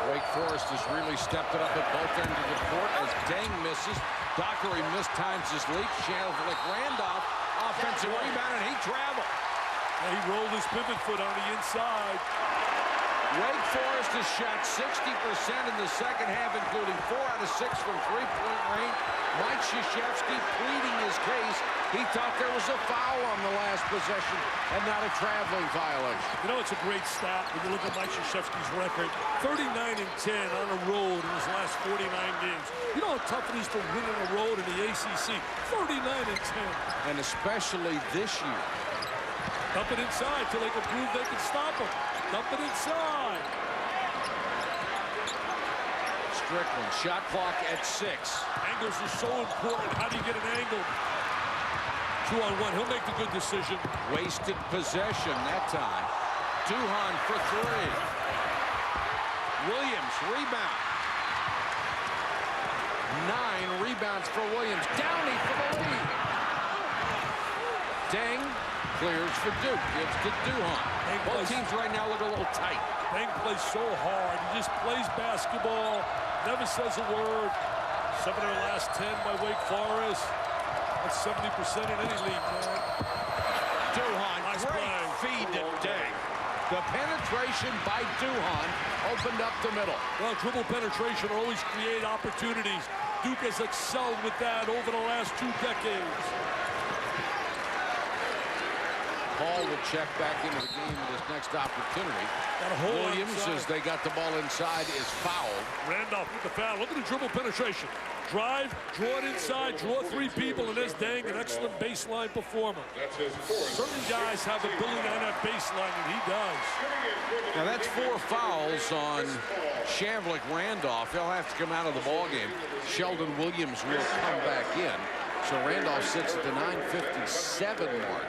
Wake Forest has really stepped it up at both ends of the court as Deng misses. Dockery mistimes his leap. Shelden Randolph, offensive rebound, and he traveled. And he rolled his pivot foot on the inside. Wake Forest has shot 60% in the second half, including 4 out of 6 from three-point range. Mike Krzyzewski pleading his case. He thought there was a foul on the last possession and not a traveling violation. You know, it's a great stat when you look at Mike Krzyzewski's record. 39-10 on the road in his last 49 games. You know how tough it is to win on the road in the ACC. 39-10. And especially this year. Dump it inside till they can prove they can stop him. Dump it inside. Strickland, shot clock at 6. Angles are so important. How do you get an angle? 2-on-1. He'll make the good decision. Wasted possession that time. Duhan for 3. Williams, rebound. 9 rebounds for Williams. Downey for the lead. Deng clears for Duke. Gives to Duhan. Both teams right now look a little tight. Deng plays so hard. He just plays basketball. Never says a word. 7 of their last 10 by Wake Forest. That's 70% in any league, man. Duhan, Nice great play. feed to Deng. The penetration by Duhan opened up the middle. Well, dribble penetration will always create opportunities. Duke has excelled with that over the last 2 decades. Paul will check back into the game with his next opportunity. Got a hole Williams, inside. as they got the ball inside, is fouled. Randolph with the foul. Look at the dribble penetration. Drive, draw it inside, draw 3 people, and there's Deng, an excellent baseline performer. Certain guys have ability on that baseline, and he does. Now that's 4 fouls on Shelden Randolph. He'll have to come out of the ballgame. Shelden Williams will come back in. So Randolph sits at the 9:57 mark.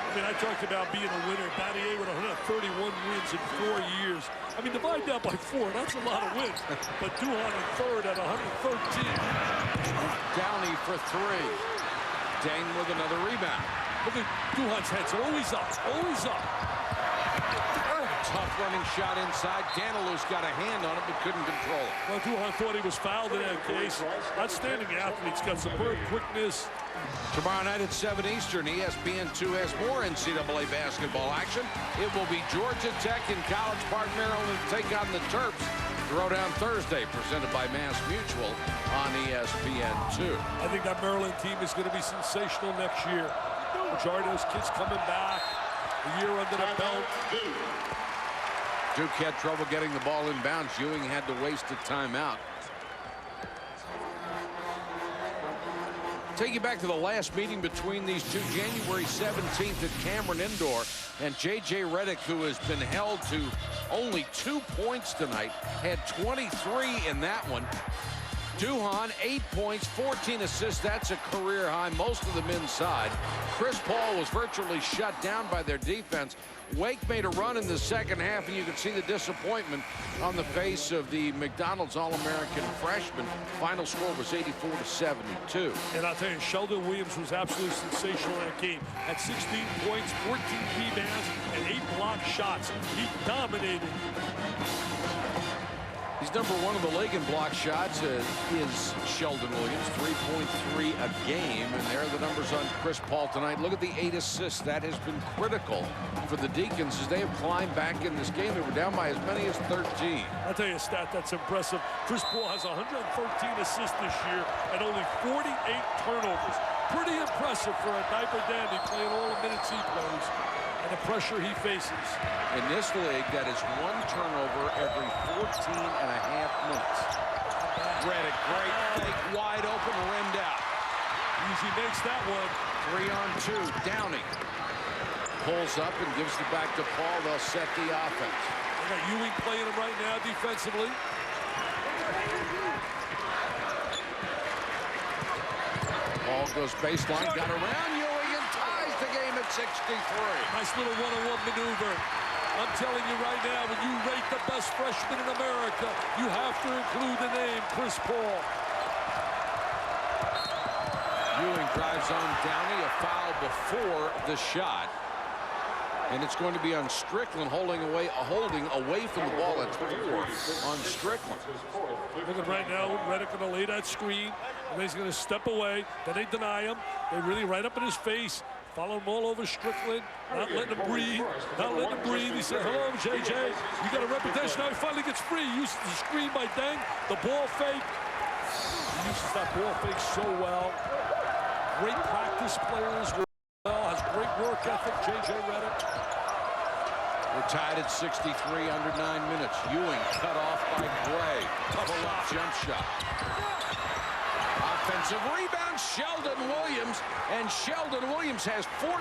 I mean, I talked about being a winner. Battier with 131 wins in 4 years. I mean, divide that by 4. That's a lot of wins. But Duhan in third at 113. Downey for 3. Deng with another rebound. Look at Duhan's head's always up, always up. Tough running shot inside. Danilow's got a hand on it, but couldn't control it. Well, Duhan thought he was fouled in that case. Outstanding athlete's got superb quickness. Tomorrow night at 7 Eastern, ESPN2 has more NCAA basketball action. It will be Georgia Tech in College Park, Maryland, take on the Terps. Throwdown Thursday, presented by Mass Mutual on ESPN2. I think that Maryland team is going to be sensational next year. Majority of those kids coming back. A year under the belt. Duke had trouble getting the ball inbounds. Ewing had to waste a timeout. Take you back to the last meeting between these two, January 17th at Cameron Indoor, and J.J. Redick, who has been held to only 2 points tonight, had 23 in that one. Duhan, 8 points, 14 assists. That's a career high, most of them inside. Chris Paul was virtually shut down by their defense. Wake made a run in the second half, and you could see the disappointment on the face of the McDonald's All-American freshman. Final score was 84-72. And I'll tell you, Shelden Williams was absolutely sensational in that game. Had 16 points, 14 rebounds, and 8 blocked shots. He dominated. He's number 1 in the league in block shots is Shelden Williams, 3.3 a game, and there are the numbers on Chris Paul tonight. Look at the 8 assists. That has been critical for the Deacons as they have climbed back in this game. They were down by as many as 13. I'll tell you a stat that's impressive. Chris Paul has 113 assists this year and only 48 turnovers. Pretty impressive for a diaper dandy playing all the minutes he plays. and the pressure he faces. In this league, that is 1 turnover every 14.5 minutes. Redick, great fake, wide open, rimmed out. Easy makes that one. 3-on-2, Downey pulls up and gives it back to Paul. They'll set the offense. They got Ewing playing him right now defensively. Paul goes baseline, got around Ewing and ties the game at 63. Nice little one-on-one maneuver. I'm telling you right now, when you rate the best freshman in America, you have to include the name Chris Paul. Ewing drives on Downey, a foul before the shot. And it's going to be on Strickland holding away from the ball at 4 on Strickland. Looking right now, Redick going to lay that screen, and he's going to step away. Then they deny him. They really right up in his face. Follow him all over Strickland, not letting him breathe, not letting him breathe. He said, hello, JJ. You got a reputation. Now he finally gets free. He uses the screen by Deng, the ball fake. He uses that ball fake so well. Great practice players. Has great work ethic, JJ Redick. We're tied at 63 under 9 minutes. Ewing cut off by Gray. Pull-up jump shot. Offensive rebound, Shelden Williams, and Shelden Williams has 14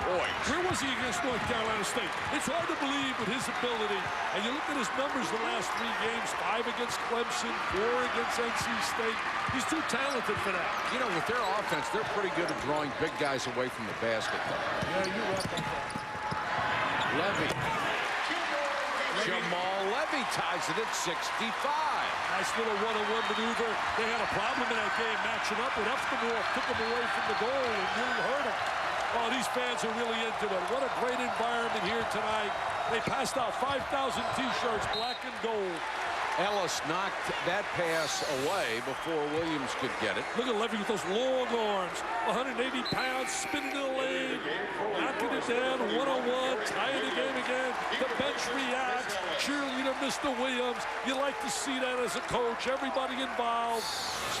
points. Where was he against North Carolina State? It's hard to believe with his ability. And you look at his numbers the last 3 games, 5 against Clemson, 4 against NC State. He's too talented for that. You know, with their offense, they're pretty good at drawing big guys away from the basket. Yeah, you're right about that. Levy. Jamal Levy ties it at 65. Nice little one-on-one maneuver. They had a problem in that game matching up with Eftimore, took him away from the goal and really hurt him. Oh, these fans are really into it. What a great environment here tonight. They passed out 5,000 T-shirts, black and gold. Ellis knocked that pass away before Williams could get it. Look at Levy with those long arms, 180 pounds, spinning in the lane, knocking it down, one-on-one, tying the game again. The bench reacts, cheerleader Mr. Williams. You like to see that as a coach, everybody involved.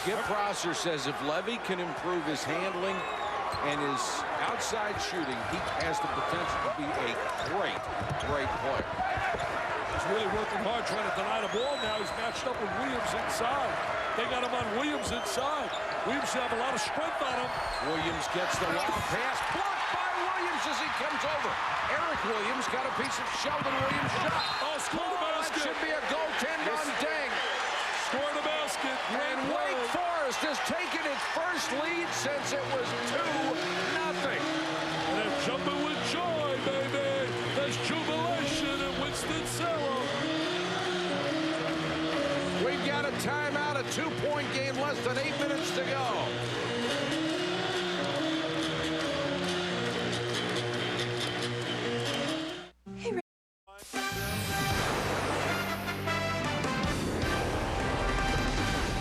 Skip Prosser says if Levy can improve his handling and his outside shooting, he has the potential to be a great player. He's really working hard trying to deny the ball now. He's matched up with Williams inside. They got him on Williams inside. Williams have a lot of strength on him. Williams gets the long pass. Blocked by Williams as he comes over. Eric Williams got a piece of Shelden Williams shot. Oh, score the basket. That should be a goaltend on Deng. Score the basket. And Wake Forest has taken its first lead since it was 2-0. And they're jumping with joy, baby. There's jubilation in Winston-Salem. We've got a timeout, a 2-point game, less than 8 minutes to go.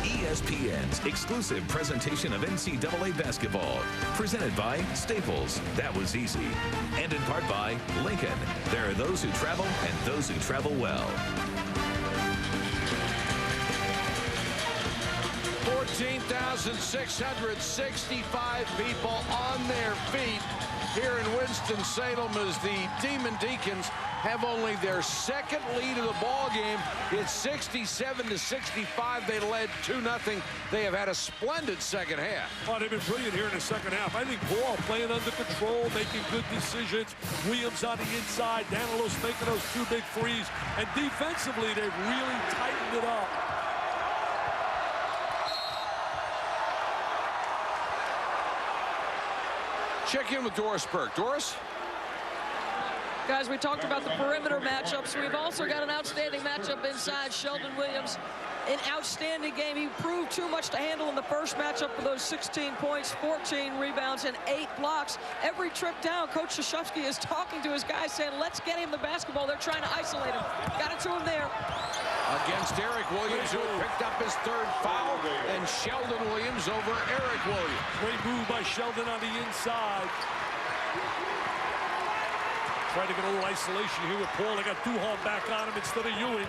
ESPN's exclusive presentation of NCAA basketball. Presented by Staples. That was easy. And in part by Lincoln. There are those who travel and those who travel well. 14,665 people on their feet here in Winston-Salem as the Demon Deacons have only their second lead of the ball game. It's 67-65. They led 2-0. They have had a splendid second half. Oh, they've been brilliant here in the second half. I think Paul playing under control, making good decisions. Williams on the inside. Danilos making those 2 big threes. And defensively, they've really tightened it up. Check in with Doris Burke. Doris? Guys, we talked about the perimeter matchups. We've also got an outstanding matchup inside. Shelden Williams, an outstanding game. He proved too much to handle in the first matchup with those 16 points, 14 rebounds, and 8 blocks. Every trip down, Coach Krzyzewski is talking to his guys, saying, let's get him the basketball. They're trying to isolate him. Got it to him there. Against Eric Williams, who picked up his 3rd foul, and Shelden Williams over Eric Williams. Great move by Shelden on the inside. Trying to get a little isolation here with Paul. They got Duhon back on him instead of Ewing.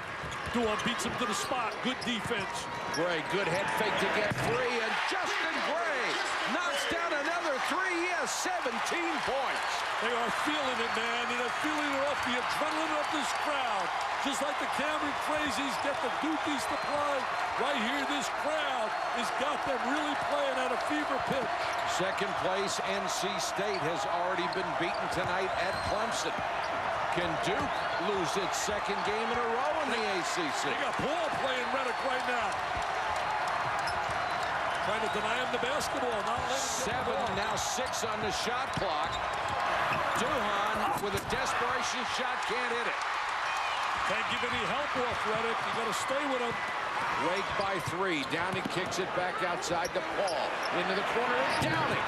Duhon beats him to the spot. Good defense. Gray, good head fake to get free, and Justin Gray Knocks down another three. Yes, 17 points. They are feeling it, man, and they're feeling it off the adrenaline of this crowd. Just like the Cameron Crazies get the Dukies to play, right here this crowd has got them really playing at a fever pitch. Second place, NC State has already been beaten tonight at Clemson. Can Duke lose its second game in a row in the ACC? They got Paul playing Redick right now. Trying to deny him the basketball. Not letting him get the ball. Now 6 on the shot clock. Duhan with a desperation shot, can't hit it. Can't give any help off Redick. You got to stay with him. Wake by 3. Downing kicks it back outside to Paul. Into the corner of Downing.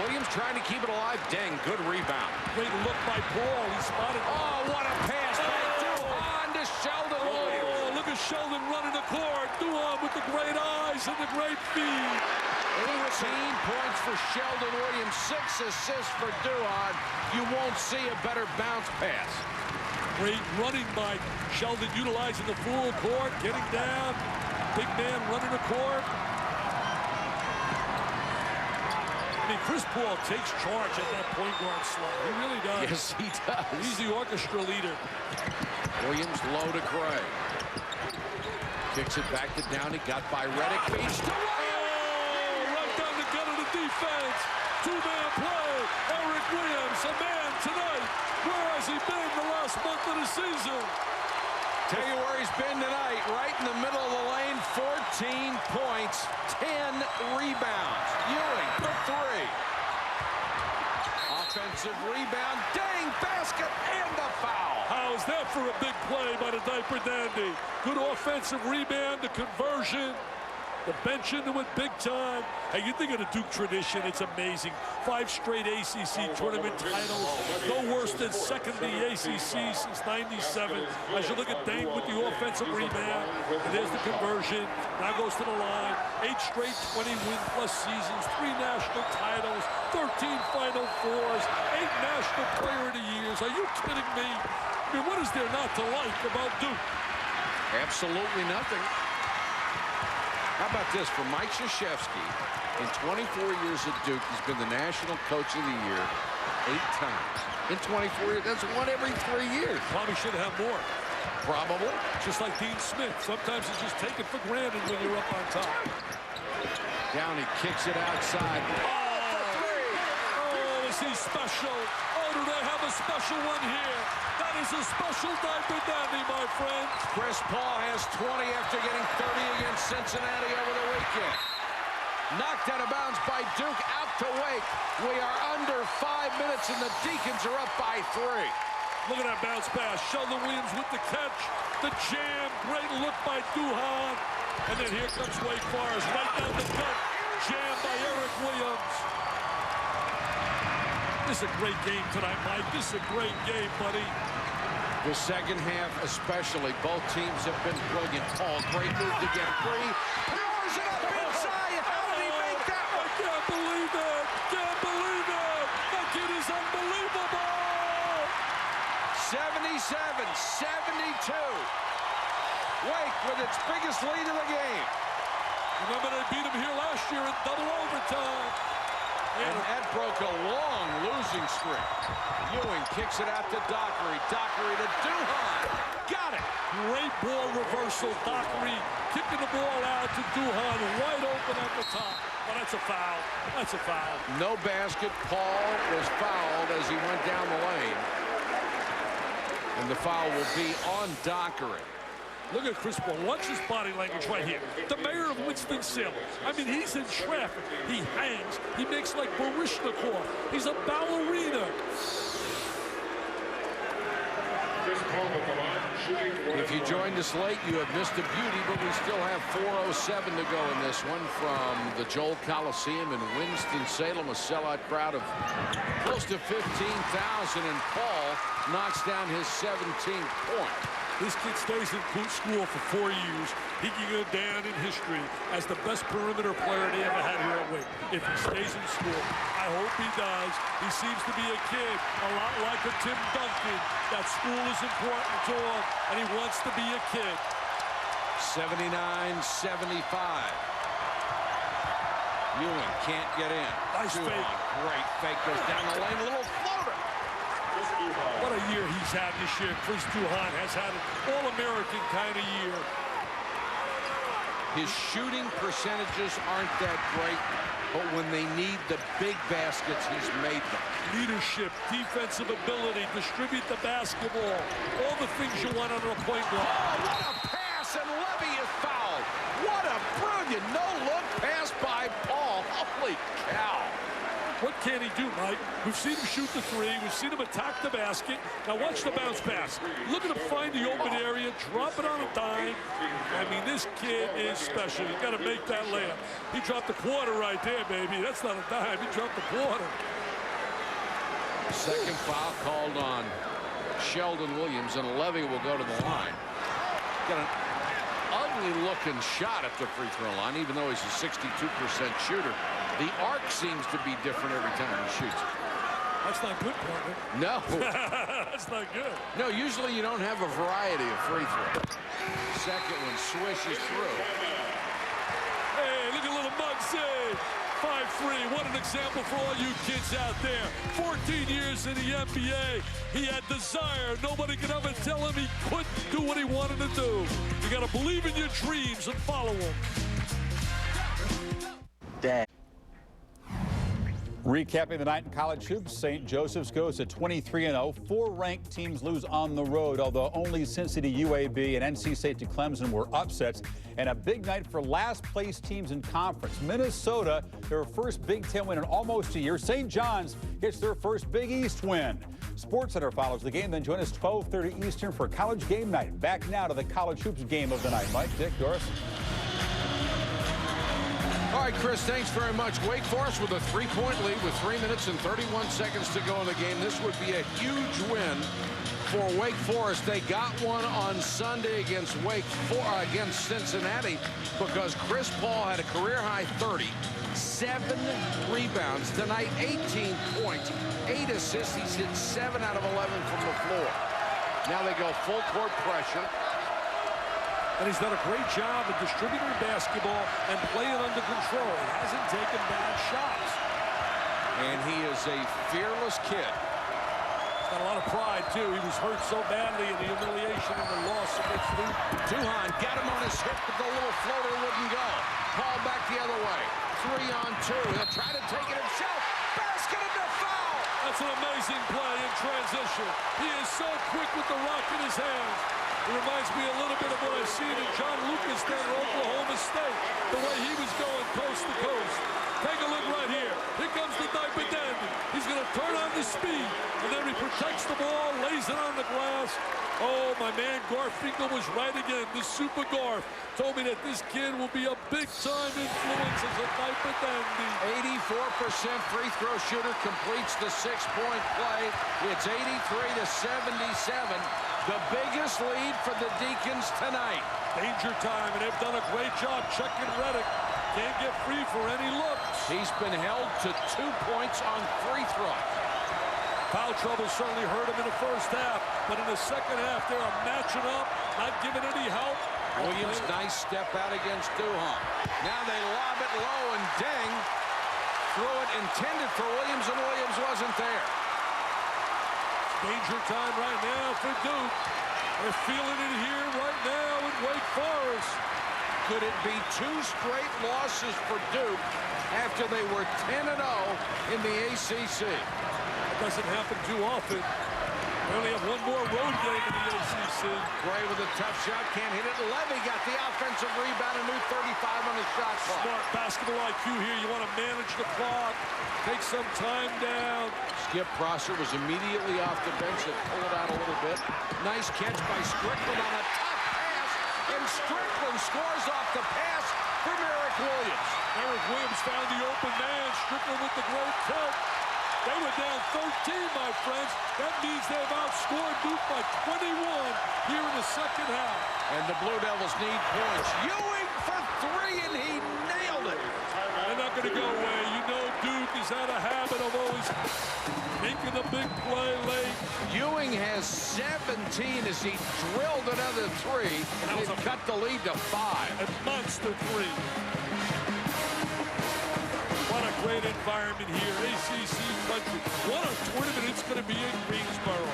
Williams trying to keep it alive. Dang, good rebound. Great look by Paul. He spotted. Oh, what a pass by Duhan to Shelden Williams. Oh, look at Shelden running the court. Duhan with the great eyes and the great feed. 18 points for Shelden Williams. 6 assists for Duhan. You won't see a better bounce pass. Great running by Shelden, utilizing the full court, getting down. Big man running the court. I mean, Chris Paul takes charge at that point guard slot. He really does. Yes, he does. He's the orchestra leader. Williams low to Gray. Kicks it back to Downey. Got by Redick. Feeds to Williams. Oh, right down the gut of the defense. Two-man play. Eric Williams, a man tonight. Where has he been the last month of the season? Tell you where he's been tonight. Right in the middle of the lane. 14 points. 10 rebounds. Ewing for 3. Offensive rebound. Dang, basket and the foul. How is that for a big play by the diaper dandy? Good offensive rebound, the conversion, the bench into it big time. Hey, you think of the Duke tradition, it's amazing. 5 straight ACC tournament titles. No worse than second in the ACC since '97. As you look at Dane with the offensive rebound, and there's the conversion. Now goes to the line. 8 straight 20-win-plus seasons, 3 national titles, 13 Final Fours, 8 National Player of the Years. Are you kidding me? I mean, what is there not to like about Duke? Absolutely nothing. How about this for Mike Krzyzewski? In 24 years at Duke, he's been the National Coach of the Year 8 times. In 24 years, that's one every 3 years. Probably should have more. Probably. Just like Dean Smith. Sometimes it's just taken for granted when you're up on top. Downey kicks it outside. Oh, is he special? Oh, do they have a special one here? That is a special diaper dandy, my friend. Chris Paul has 20 after getting 30 against Cincinnati over the weekend. Knocked out of bounds by Duke, out to Wake. We are under 5 minutes, and the Deacons are up by 3. Look at that bounce pass. Shelden Williams with the catch. The jam. Great look by Duhan. And then here comes Wake Forest. Right down the gut. Jam by Eric Williams. This is a great game tonight, Mike. This is a great game, buddy. The second half especially. Both teams have been brilliant. Paul, great move to get free. Powers it up inside. How did he make that one? I can't believe it. Can't believe it. That kid is unbelievable. 77-72. Wake with its biggest lead of the game. Remember they beat him here last year in double overtime. And that broke a long losing streak. Ewing kicks it out to Dockery. Dockery to Duhan. Got it. Great ball reversal. Dockery kicking the ball out to Duhan. Wide open at the top. Oh, that's a foul. That's a foul. No basket. Paul was fouled as he went down the lane. And the foul will be on Dockery. Look at Chris Paul. Watch his body language right here. The mayor of Winston-Salem. I mean, he's in traffic. He hangs. He makes like Baryshnikov. He's a ballerina. If you joined us late, you have missed a beauty, but we still have 4:07 to go in this one from the Joel Coliseum in Winston-Salem. A sellout crowd of close to 15,000, and Paul knocks down his 17th point. This kid stays in school for 4 years. He can go down in history as the best perimeter player they ever had here at Wake. If he stays in school, I hope he does. He seems to be a kid, a lot like a Tim Duncan. That school is important to him, and he wants to be a kid. 79-75. Ewing can't get in. Nice fake. Great fake. Goes down the lane. A little floater. What a year he's had this year. Chris Duhon has had an All-American kind of year. His shooting percentages aren't that great, but when they need the big baskets, he's made them. Leadership, defensive ability, distribute the basketball, all the things you want under a point guard. Oh, what a pass, and Levy is fouled. What a brilliant no-look pass by Paul. Holy cow. What can he do, Mike? We've seen him shoot the three. We've seen him attack the basket. Now watch the bounce pass. Look at him find the open area, drop it on a dime. I mean, this kid is special. He's got to make that layup. He dropped the quarter right there, baby. That's not a dime. He dropped the quarter. Second foul called on Shelden Williams, and Levy will go to the line. Got an ugly-looking shot at the free throw line, even though he's a 62% shooter. The arc seems to be different every time he shoots. That's not good, partner. No. That's not good. No, usually you don't have a variety of free throws. Second one swishes through. Hey, look at little Mug save. 5-3. What an example for all you kids out there. 14 years in the NBA. He had desire. Nobody could ever tell him he couldn't do what he wanted to do. You got to believe in your dreams and follow them. Recapping the night in college hoops, St. Joseph's goes to 23-0. 4 ranked teams lose on the road, although only Cincinnati UAB and NC State to Clemson were upsets. And a big night for last-place teams in conference. Minnesota, their first Big Ten win in almost a year. St. John's gets their first Big East win. SportsCenter follows the game. Then join us 12:30 Eastern for College Game Night. Back now to the college hoops game of the night. Mike, Dick, Doris. All right, Chris, thanks very much. Wake Forest with a 3-point lead with 3 minutes and 31 seconds to go in the game. This would be a huge win for Wake Forest. They got one on Sunday against against Cincinnati because Chris Paul had a career-high 30, 7 rebounds. Tonight, 18 points, 8 assists. He's hit 7 out of 11 from the floor. Now they go full-court pressure. And he's done a great job of distributing the basketball and playing under control. He hasn't taken bad shots. And he is a fearless kid. He's got a lot of pride, too. He was hurt so badly in the humiliation and the loss against Duke. Duhon got him on his hip, but the little floater wouldn't go. Paul back the other way. 3-on-2. He'll try to take it himself. Basket and the foul. That's an amazing play in transition. He is so quick with the rock in his hands. It reminds me a little bit of what I've seen in John Lucas down at Oklahoma State. The way he was going coast to coast. Take a look right here. Here comes the diaper dandy. He's going to turn on the speed. And then he protects the ball, lays it on the glass. Oh, my man Garfinkel was right again. The super Garf told me that this kid will be a big-time influence as a diaper dandy. 84% free throw shooter completes the 6-point play. It's 83-77. The biggest lead for the Deacons tonight. Danger time, and they've done a great job checking Redick. Can't get free for any looks. He's been held to 2 points on free throws. Foul trouble certainly hurt him in the first half, but in the second half, they are matching up, not giving any help. Williams, nice step out against Duhon. Now they lob it low, and Deng threw it intended for Williams, and Williams wasn't there. Danger time right now for Duke. They're feeling it here right now in Wake Forest. Could it be 2 straight losses for Duke after they were 10-0 in the ACC? That doesn't happen too often. They only have one more road game in the ACC. Gray with a tough shot, can't hit it. Levy got the offensive rebound, a new 35 on the shot clock. Smart basketball IQ here. You want to manage the clock, take some time down. Skip Prosser was immediately off the bench and pulled it out a little bit. Nice catch by Strickland on a tough pass, and Strickland scores off the pass from Eric Williams. Eric Williams found the open man. Strickland with the great cut. They were down 13, my friends. That means they've outscored Duke by 21 here in the second half. And the Blue Devils need points. Ewing for 3, and he nailed it. They're not going to go away. You know Duke has had a habit of always making a big play late. Ewing has 17 as he drilled another 3 and cut the lead to 5. A monster 3. great environment here. ACC country. What a tournament it's going to be in Greensboro.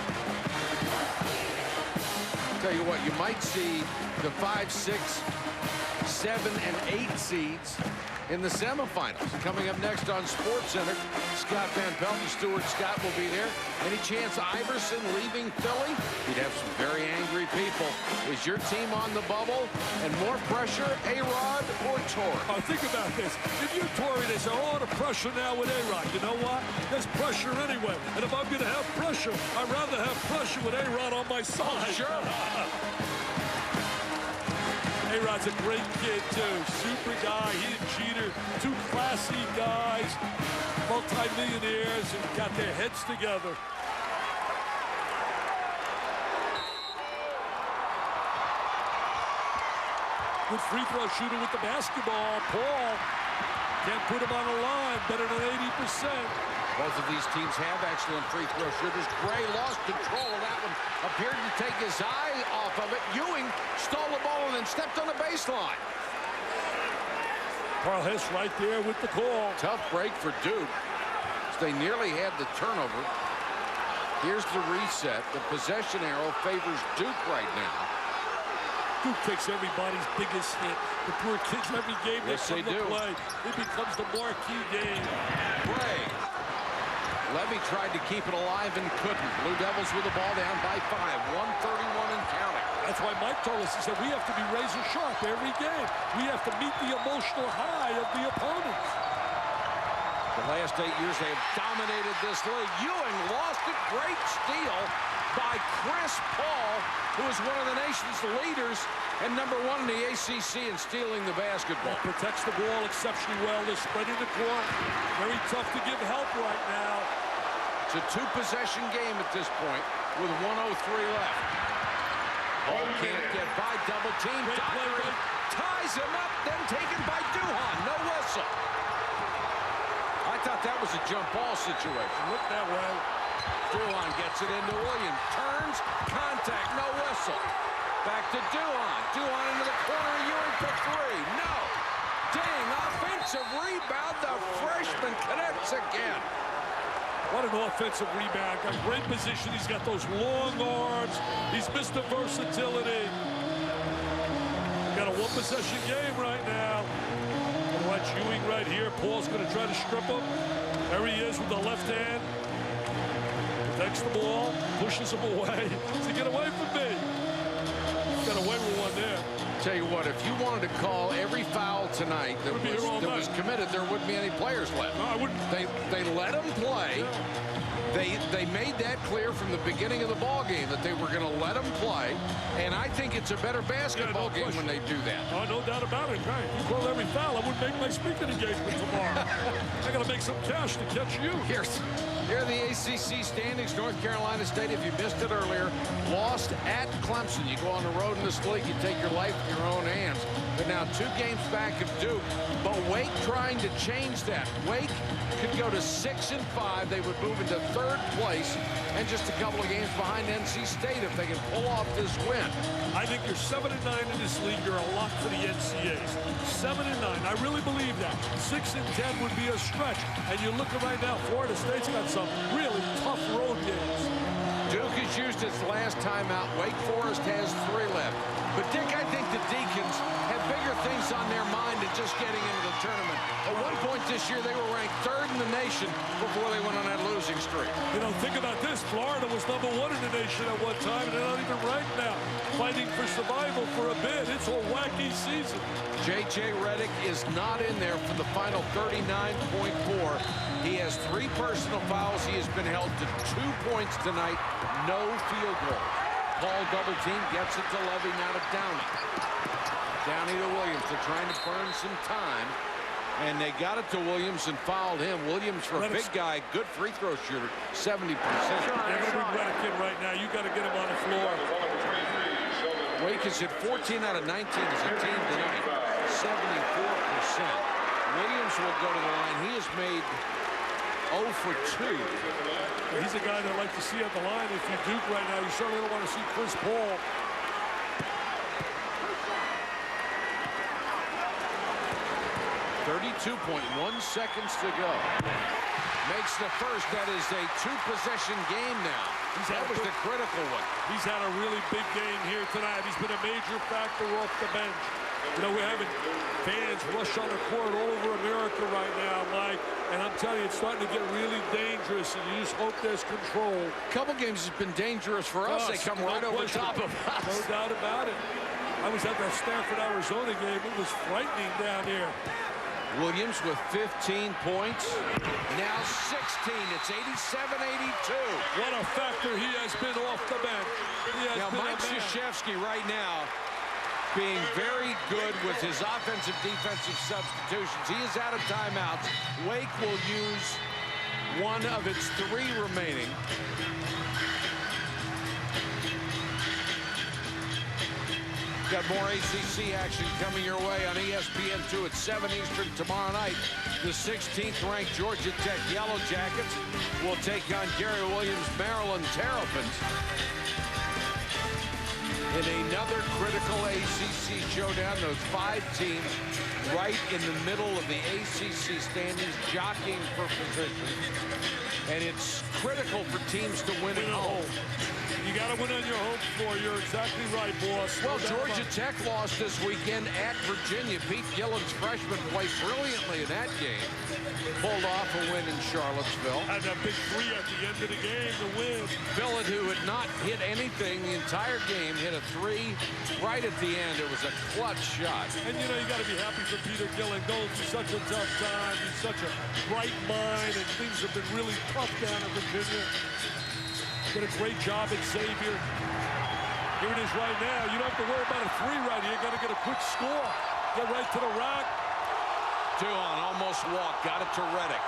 Tell you what, you might see the 5, 6, 7, and 8 seeds in the semifinals. Coming up next on SportsCenter, Scott Van Pelt and Stuart Scott will be there. Any chance Iverson leaving Philly? He'd have some very angry people. Is your team on the bubble? And more pressure, A-Rod or Torrey? Oh, think about this. If you're Torrey, they say, oh, the pressure now with A-Rod. You know what? There's pressure anyway. And if I'm going to have pressure, I'd rather have pressure with A-Rod on my side. Oh, sure. A-Rod's a great kid, too. Super guy. He and Jeter, two classy guys, multi-millionaires, and got their heads together. Good free throw shooter with the basketball. Paul can't put him on the line. Better than 80%. Both of these teams have excellent free throw shooters. Gray lost control of that one. Appeared to take his eye off of it. Ewing stole the ball and then stepped on the baseline. Carl Hess right there with the call. Tough break for Duke. They nearly had the turnover. Here's the reset. The possession arrow favors Duke right now. Duke takes everybody's biggest hit. The poor kids every game yes, they come to play. It becomes the marquee game. Bray. Levy tried to keep it alive and couldn't. Blue Devils with the ball down by 5. 1:31 and counting. That's why Mike told us, he said, we have to be razor sharp every game. We have to meet the emotional high of the opponents. The last 8 years, they have dominated this league. Ewing lost it. Great steal by Chris Paul, who is one of the nation's leaders and #1 in the ACC in stealing the basketball. Protects the ball exceptionally well. They're spreading the court. Very tough to give help right now. It's a 2-possession game at this point with 1:03 left. Ball can't get by. Double team. Dockery ties him up, then taken by Duhan. No whistle. I thought that was a jump ball situation. Looked that way. Duhan gets it into Williams. Turns. Contact. No whistle. Back to Duhan. Duhan into the corner. Ewing for 3. No. Ding. Offensive rebound. The freshman connects again. What an offensive rebound. Got great position. He's got those long arms. He's Mr. Versatility. Got a 1-possession game right now. Watch Ewing right here. Paul's going to try to strip him. There he is with the left hand. Protects the ball. Pushes him away. To get away from me. Got away with one there. Tell you what, if you wanted to call every foul tonight that was committed, there wouldn't be any players left. No, I wouldn't. They let them play. They made that clear from the beginning of the ball game that they were going to let them play, and I think it's a better basketball game when they do that. Oh, no doubt about it. Right. If you call every foul, I wouldn't make my speaking engagement tomorrow. I got to make some cash to catch you. Here are the ACC standings. North Carolina State, if you missed it earlier, lost at Clemson. You go on the road in this league, you take your life in your own hands. But now 2 games back of Duke, but Wake trying to change that. Wake could go to 6 and 5. They would move into 3rd place and just a couple of games behind NC State if they can pull off this win. I think you're 7 and 9 in this league. You're a lock for the NCAAs. 7 and 9. I really believe that. 6 and 10 would be a stretch. And you're looking right now, Florida State's got some really tough road games. Duke has used its last timeout. Wake Forest has 3 left. But, Dick, I think the Deacons have bigger things on their mind than just getting into the tournament. At one point this year, they were ranked 3rd in the nation before they went on that losing streak. You know, think about this. Florida was #1 in the nation at one time, and they're not even ranked now. Fighting for survival for a bit. It's a wacky season. J.J. Redick is not in there for the final 39.4. He has 3 personal fouls. He has been held to 2 points tonight. No field goal. Paul double team, gets it to Levy, now to Downey. Downey to Williams. They're trying to burn some time. And they got it to Williams and fouled him. Williams, for a big guy, good free throw shooter, 70%. They're going to bring Redick in right now. You got to get him on the floor. Wake has hit 14 out of 19 as a team tonight. 74%. Williams will go to the line. He has made 0 for 2. He's a guy that I'd like to see at the line. If you Duke right now, you certainly don't want to see Chris Paul. 32.1 seconds to go. Makes the first. That is a two-possession game now. That was the critical one. He's had a really big game here tonight. He's been a major factor off the bench. You know, we're having fans rush on the court all over America right now, Mike. And I'm telling you, it's starting to get really dangerous, and you just hope there's control. A couple games has been dangerous for us. They come right over top of us. No doubt about it. I was at that Stanford, Arizona game. It was frightening down here. Williams with 15 points. Now 16. It's 87-82. What a factor he has been off the bench. Now, Mike Krzyzewski right now being very good with his offensive, defensive substitutions. He is out of timeouts. Wake will use one of its 3 remaining. Got more ACC action coming your way on ESPN2 at 7 Eastern tomorrow night. The 16th-ranked Georgia Tech Yellow Jackets will take on Gary Williams' Maryland Terrapins in another critical ACC showdown. Those 5 teams right in the middle of the ACC standings, jockeying for position. And it's critical for teams to win at home. You got to win on your home floor. You're exactly right, boss. Well, Georgia Tech lost this weekend at Virginia. Pete Gillen's freshman played brilliantly in that game. Pulled off a win in Charlottesville. Had that big 3 at the end of the game to win. Billett, who had not hit anything the entire game, hit a 3 right at the end. It was a clutch shot. And, you know, you got to be happy for Peter Gillen going through such a tough time. He's such a bright mind, and things have been really tough down in Virginia. Did a great job at Xavier. Here it is right now. You don't have to worry about a 3 right here. You got to get a quick score. Get right to the rack. Duhon almost walked. Got it to Redick.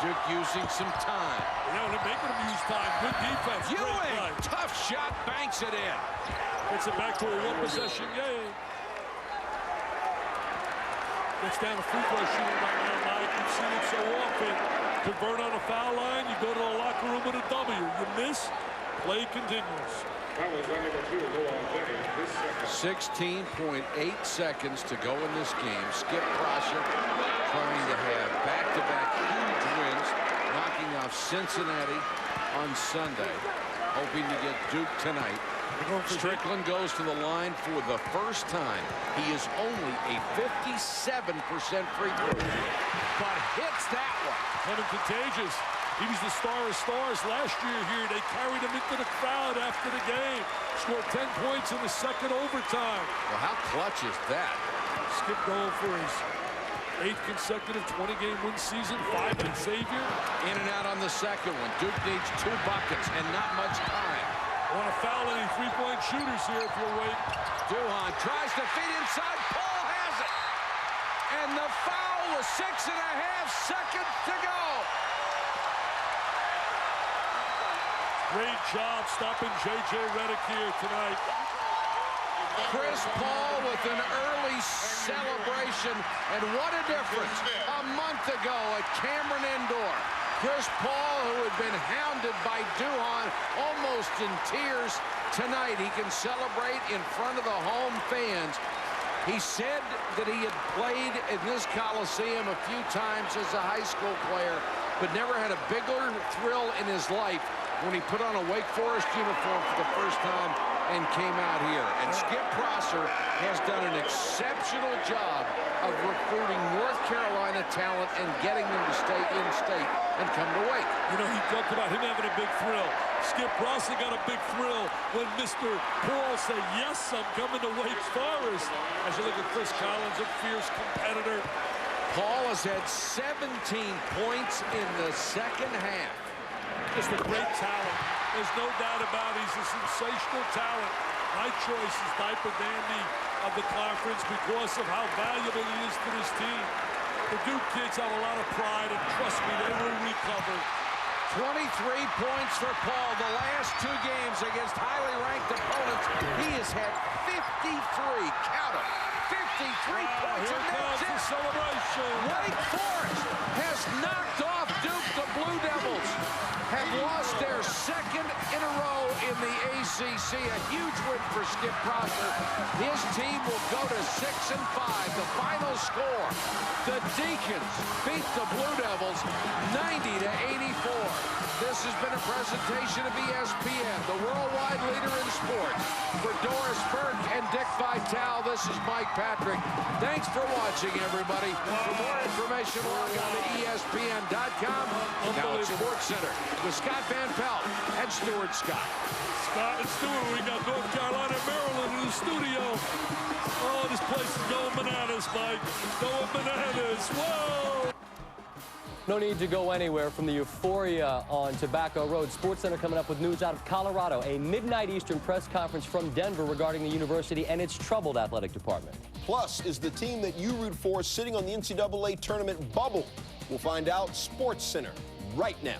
Duke using some time. You know, they're making him use time. Good defense. Ewing, tough shot, banks it in. Gets it back to a 1-possession game. Gets down to free throw shooting right now, Mike. You've seen it so often. Convert on a foul line, you go to the locker room with a W. You miss, play continues. 16.8 seconds to go in this game. Skip Prosser trying to have back-to-back huge wins, knocking off Cincinnati on Sunday, hoping to get Duke tonight. Strickland goes to the line for the first time. He is only a 57% free throw, but hits that one. Kind of contagious. He was the star of stars last year here. They carried him into the crowd after the game. Scored 10 points in the second overtime. Well, how clutch is that? Skip going for his 8th consecutive 20-game win season, 5 at Xavier. In and out on the second one. Duke needs 2 buckets and not much time. Want to foul any 3-point shooters here if you're Wake. Duhon tries to feed inside. Paul has it. And the foul with 6.5 seconds to go. Great job stopping J.J. Redick here tonight. Chris Paul with an early celebration. And what a difference. A month ago at Cameron Indoor. Chris Paul, who had been hounded by Duhon, almost in tears. Tonight, he can celebrate in front of the home fans. He said that he had played in this Coliseum a few times as a high school player, but never had a bigger thrill in his life when he put on a Wake Forest uniform for the first time and came out here. And Skip Prosser has done an exceptional job of recruiting North Carolina talent and getting them to stay in state and come to Wake. You know, he talked about him having a big thrill. Skip Prosser got a big thrill when Mr. Paul said, yes, I'm coming to Wake Forest. As you look at Chris Collins, a fierce competitor. Paul has had 17 points in the second half. Just a great talent. There's no doubt about it. He's a sensational talent. My choice is Diaper Dandy of the conference because of how valuable he is to this team. The Duke kids have a lot of pride, and trust me, they will recover. 23 points for Paul. The last 2 games against highly ranked opponents, he has had 53, count them, 53 points in net. celebration. Wake Forest has knocked off Duke. The Blue Devils have lost their second in a row in the ACC. A huge win for Skip Prosser. His team will go to 6-5. The final score, the Deacons beat the Blue Devils 90-84. This has been a presentation of ESPN, the worldwide leader in sports. For Doris Burke and Dick Vitale, this is Mike Patrick. Thanks for watching, everybody. For more information, log on to ESPN.com. Now at Sports Center with Scott Van Pelt and Stuart Scott. Scott and Stuart, we got North Carolina and Maryland in the studio. Oh, this place is going bananas, Mike. Going bananas. Whoa! No need to go anywhere from the euphoria on Tobacco Road. SportsCenter coming up with news out of Colorado. A midnight Eastern press conference from Denver regarding the university and its troubled athletic department. Plus, is the team that you root for sitting on the NCAA tournament bubble? We'll find out. SportsCenter right now.